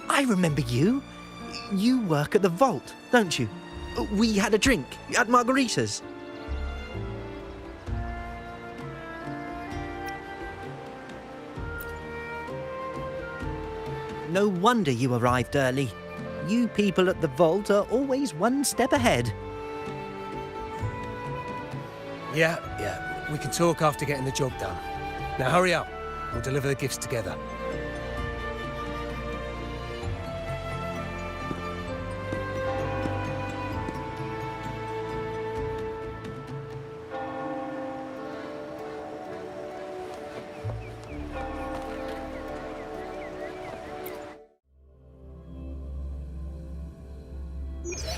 I remember you. You work at the vault, don't you? We had a drink at Margarita's. No wonder you arrived early. You people at the vault are always one step ahead. Yeah. We can talk after getting the job done. Now hurry up. We'll deliver the gifts together.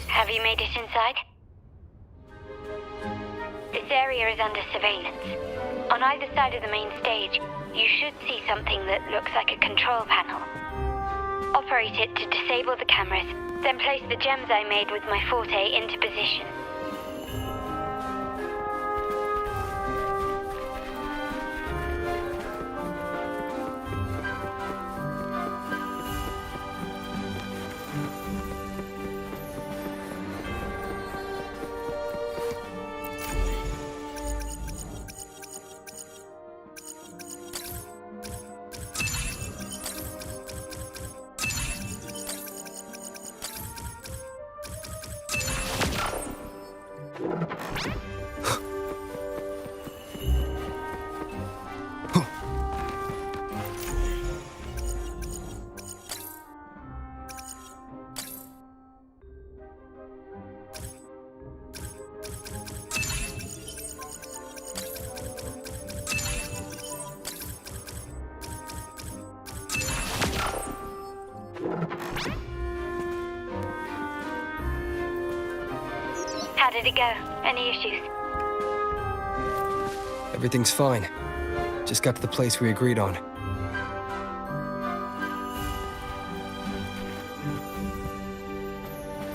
Have you made it inside? This area is under surveillance. On either side of the main stage, you should see something that looks like a control panel. Operate it to disable the cameras, then place the gems I made with my forte into position. How did it go? Any issues? Everything's fine. Just got to the place we agreed on.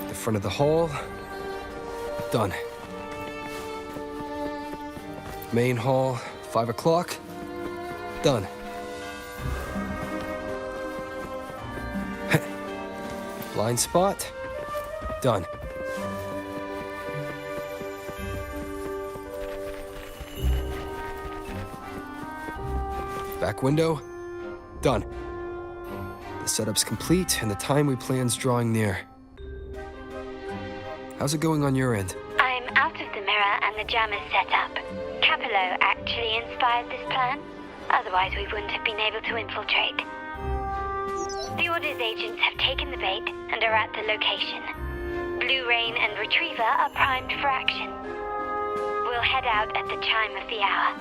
The front of the hall. Done. Main hall, 5 o'clock. Done. Blind spot. Done. Back window. Done. The setup's complete and the time we plan's drawing near. How's it going on your end? I'm out of the mirror and the jam is set up. Capello actually inspired this plan. Otherwise, we wouldn't have been able to infiltrate. The Order's agents have taken the bait and are at the location. Blue Rain and Retriever are primed for action. We'll head out at the chime of the hour.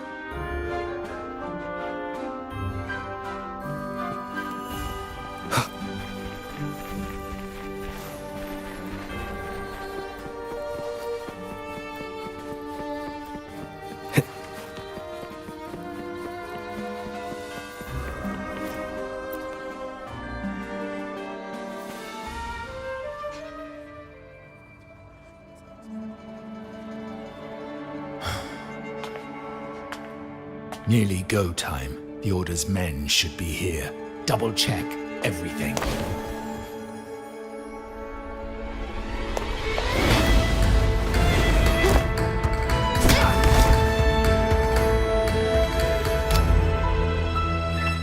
Nearly go time. The Order's men should be here. Double check everything.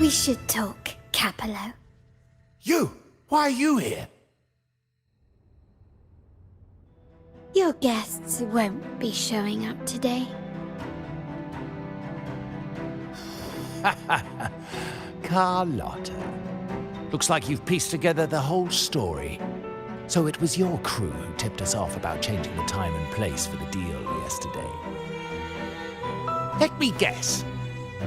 We should talk, Capello. You! Why are you here? Your guests won't be showing up today. Carlotta. Looks like you've pieced together the whole story. So it was your crew who tipped us off about changing the time and place for the deal yesterday. Let me guess.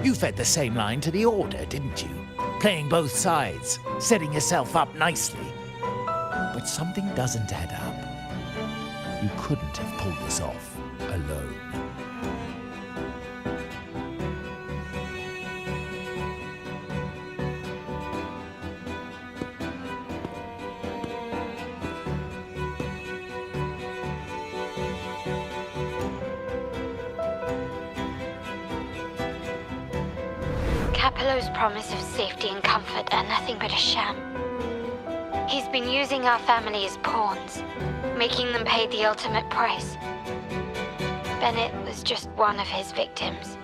You fed the same line to the Order, didn't you? Playing both sides, setting yourself up nicely. But something doesn't add up. You couldn't have pulled this off alone. Capello's promise of safety and comfort are nothing but a sham. He's been using our family as pawns, making them pay the ultimate price. Bennett was just one of his victims.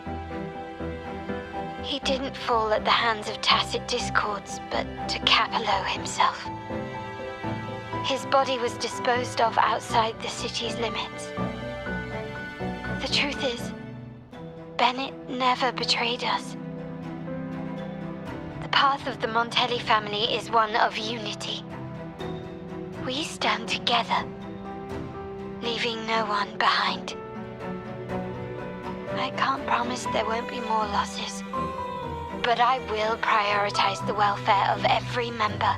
He didn't fall at the hands of tacit discords, but to Capello himself. His body was disposed of outside the city's limits. The truth is, Bennett never betrayed us. The path of the Montelli family is one of unity. We stand together, leaving no one behind. I can't promise there won't be more losses, but I will prioritize the welfare of every member.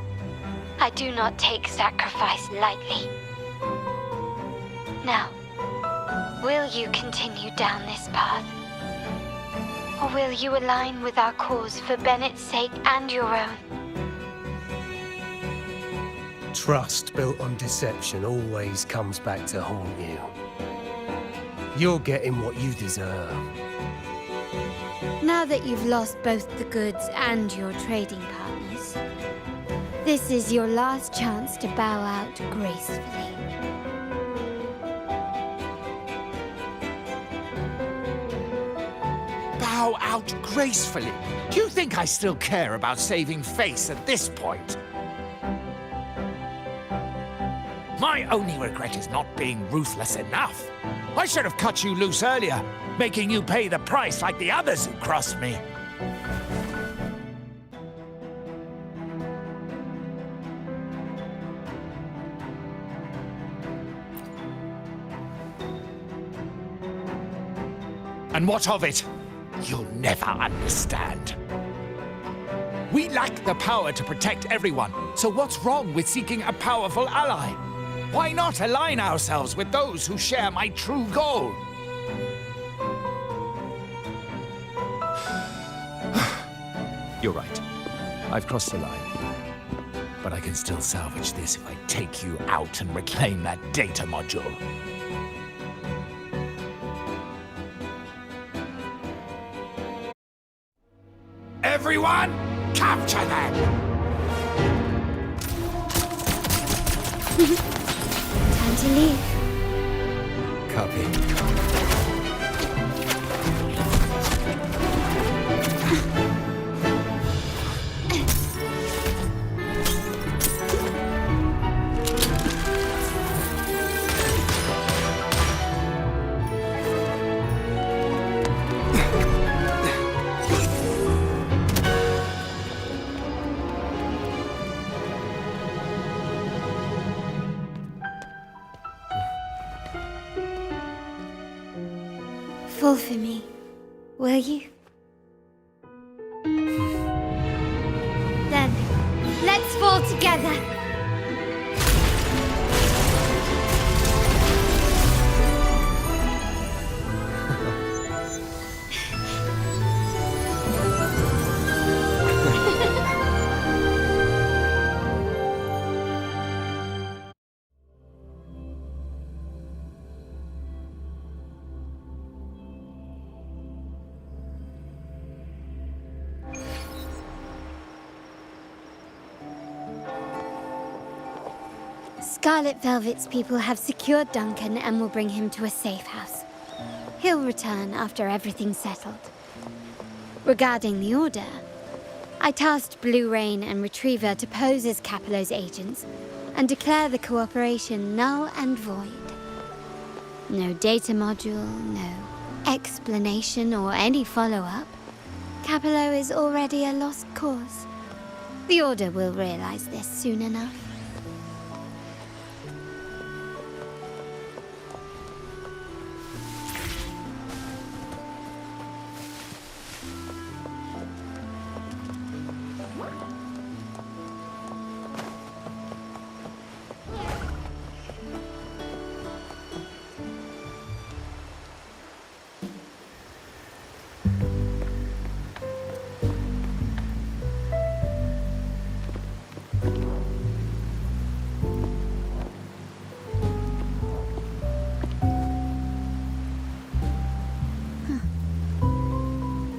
I do not take sacrifice lightly. Now, will you continue down this path? Or will you align with our cause for Bennett's sake and your own? Trust built on deception always comes back to haunt you. You're getting what you deserve. Now that you've lost both the goods and your trading partners, this is your last chance to bow out gracefully. Bow out gracefully? Do you think I still care about saving face at this point? My only regret is not being ruthless enough. I should have cut you loose earlier, making you pay the price like the others who crossed me. And what of it? You'll never understand. We lack the power to protect everyone, so what's wrong with seeking a powerful ally? Why not align ourselves with those who share my true goal? You're right. I've crossed the line. But I can still salvage this if I take you out and reclaim that data module. Everyone, capture them! Time to leave. Copy. Fall for me, will you? Then, let's fall together. Scarlet Velvet's people have secured Duncan and will bring him to a safe house. He'll return after everything's settled. Regarding the Order, I tasked Blue Rain and Retriever to pose as Capello's agents and declare the cooperation null and void. No data module, no explanation or any follow-up. Capello is already a lost cause. The Order will realize this soon enough.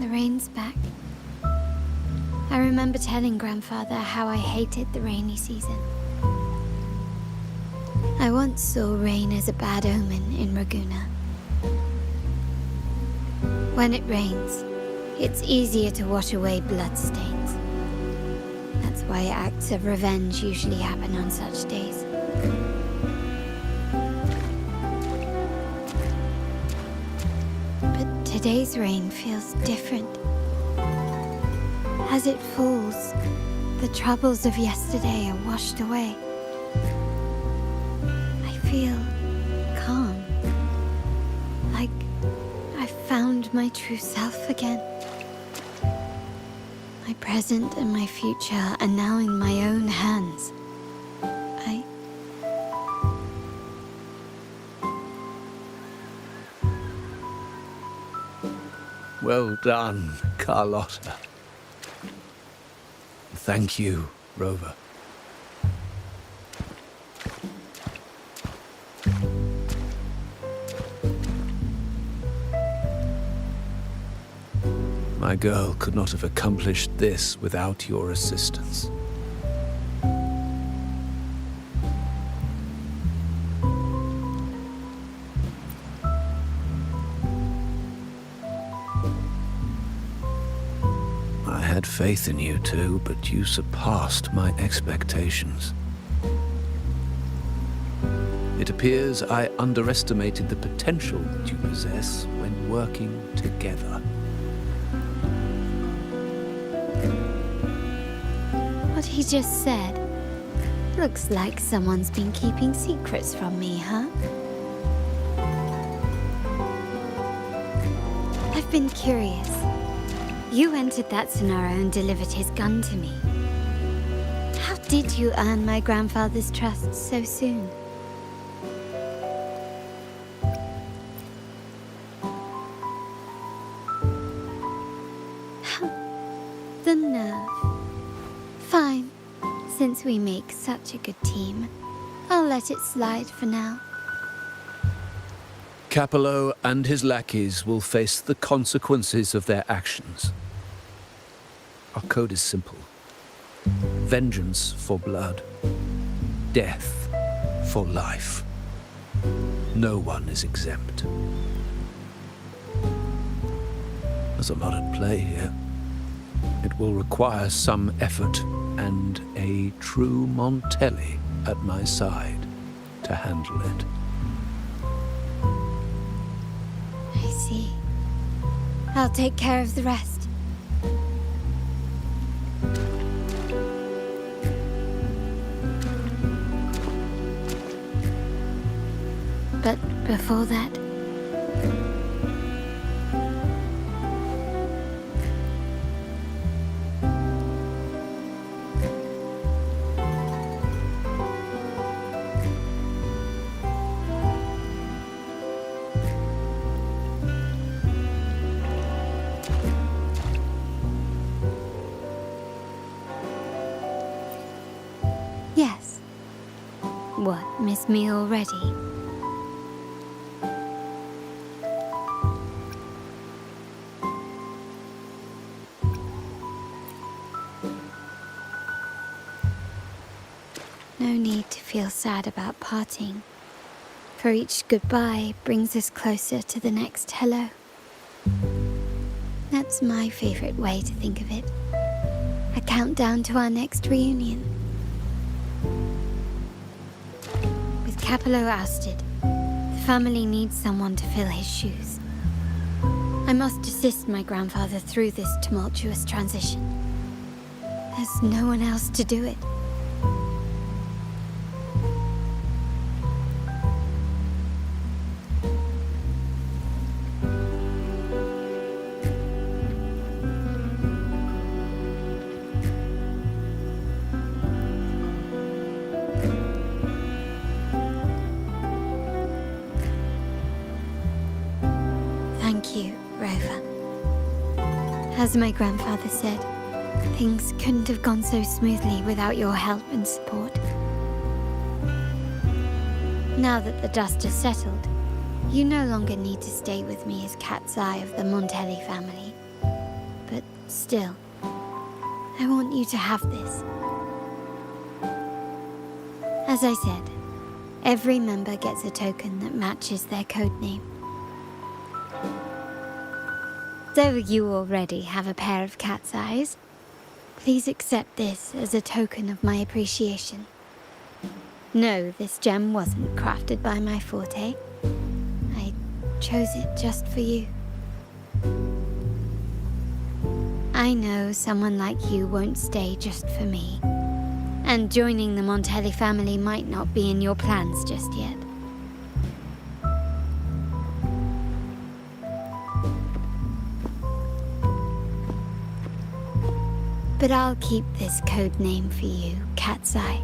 Rain's back. I remember telling Grandfather how I hated the rainy season. I once saw rain as a bad omen in Raguna. When it rains, it's easier to wash away bloodstains. That's why acts of revenge usually happen on such days. Today's rain feels different. As it falls, the troubles of yesterday are washed away. I feel calm. Like I found my true self again. My present and my future are now in my own hands. Well done, Carlotta. Thank you, Rover. My girl could not have accomplished this without your assistance. I had faith in you too, but you surpassed my expectations. It appears I underestimated the potential that you possess when working together. What he just said. Looks like someone's been keeping secrets from me, huh? I've been curious. You entered that Sonaro and delivered his gun to me. How did you earn my grandfather's trust so soon? The nerve. Fine. Since we make such a good team, I'll let it slide for now. Capello and his lackeys will face the consequences of their actions. Our code is simple. Vengeance for blood. Death for life. No one is exempt. There's a lot at play here. It will require some effort and a true Montelli at my side to handle it. I see. I'll take care of the rest. But before that, What, miss me already? No need to feel sad about parting, for each goodbye brings us closer to the next hello. That's my favorite way to think of it. A countdown to our next reunion. With Capello ousted, the family needs someone to fill his shoes. I must assist my grandfather through this tumultuous transition. There's no one else to do it. Thank you, Rover. As my grandfather said, things couldn't have gone so smoothly without your help and support. Now that the dust has settled, you no longer need to stay with me as cat's eye of the Montelli family. But still, I want you to have this. As I said, every member gets a token that matches their code name. Though you already have a pair of cat's eyes, please accept this as a token of my appreciation. No, this gem wasn't crafted by my forte. I chose it just for you. I know someone like you won't stay just for me, and joining the Montelli family might not be in your plans just yet. But I'll keep this code name for you, Cat's Eye.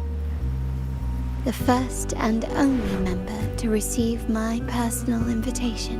The first and only member to receive my personal invitation.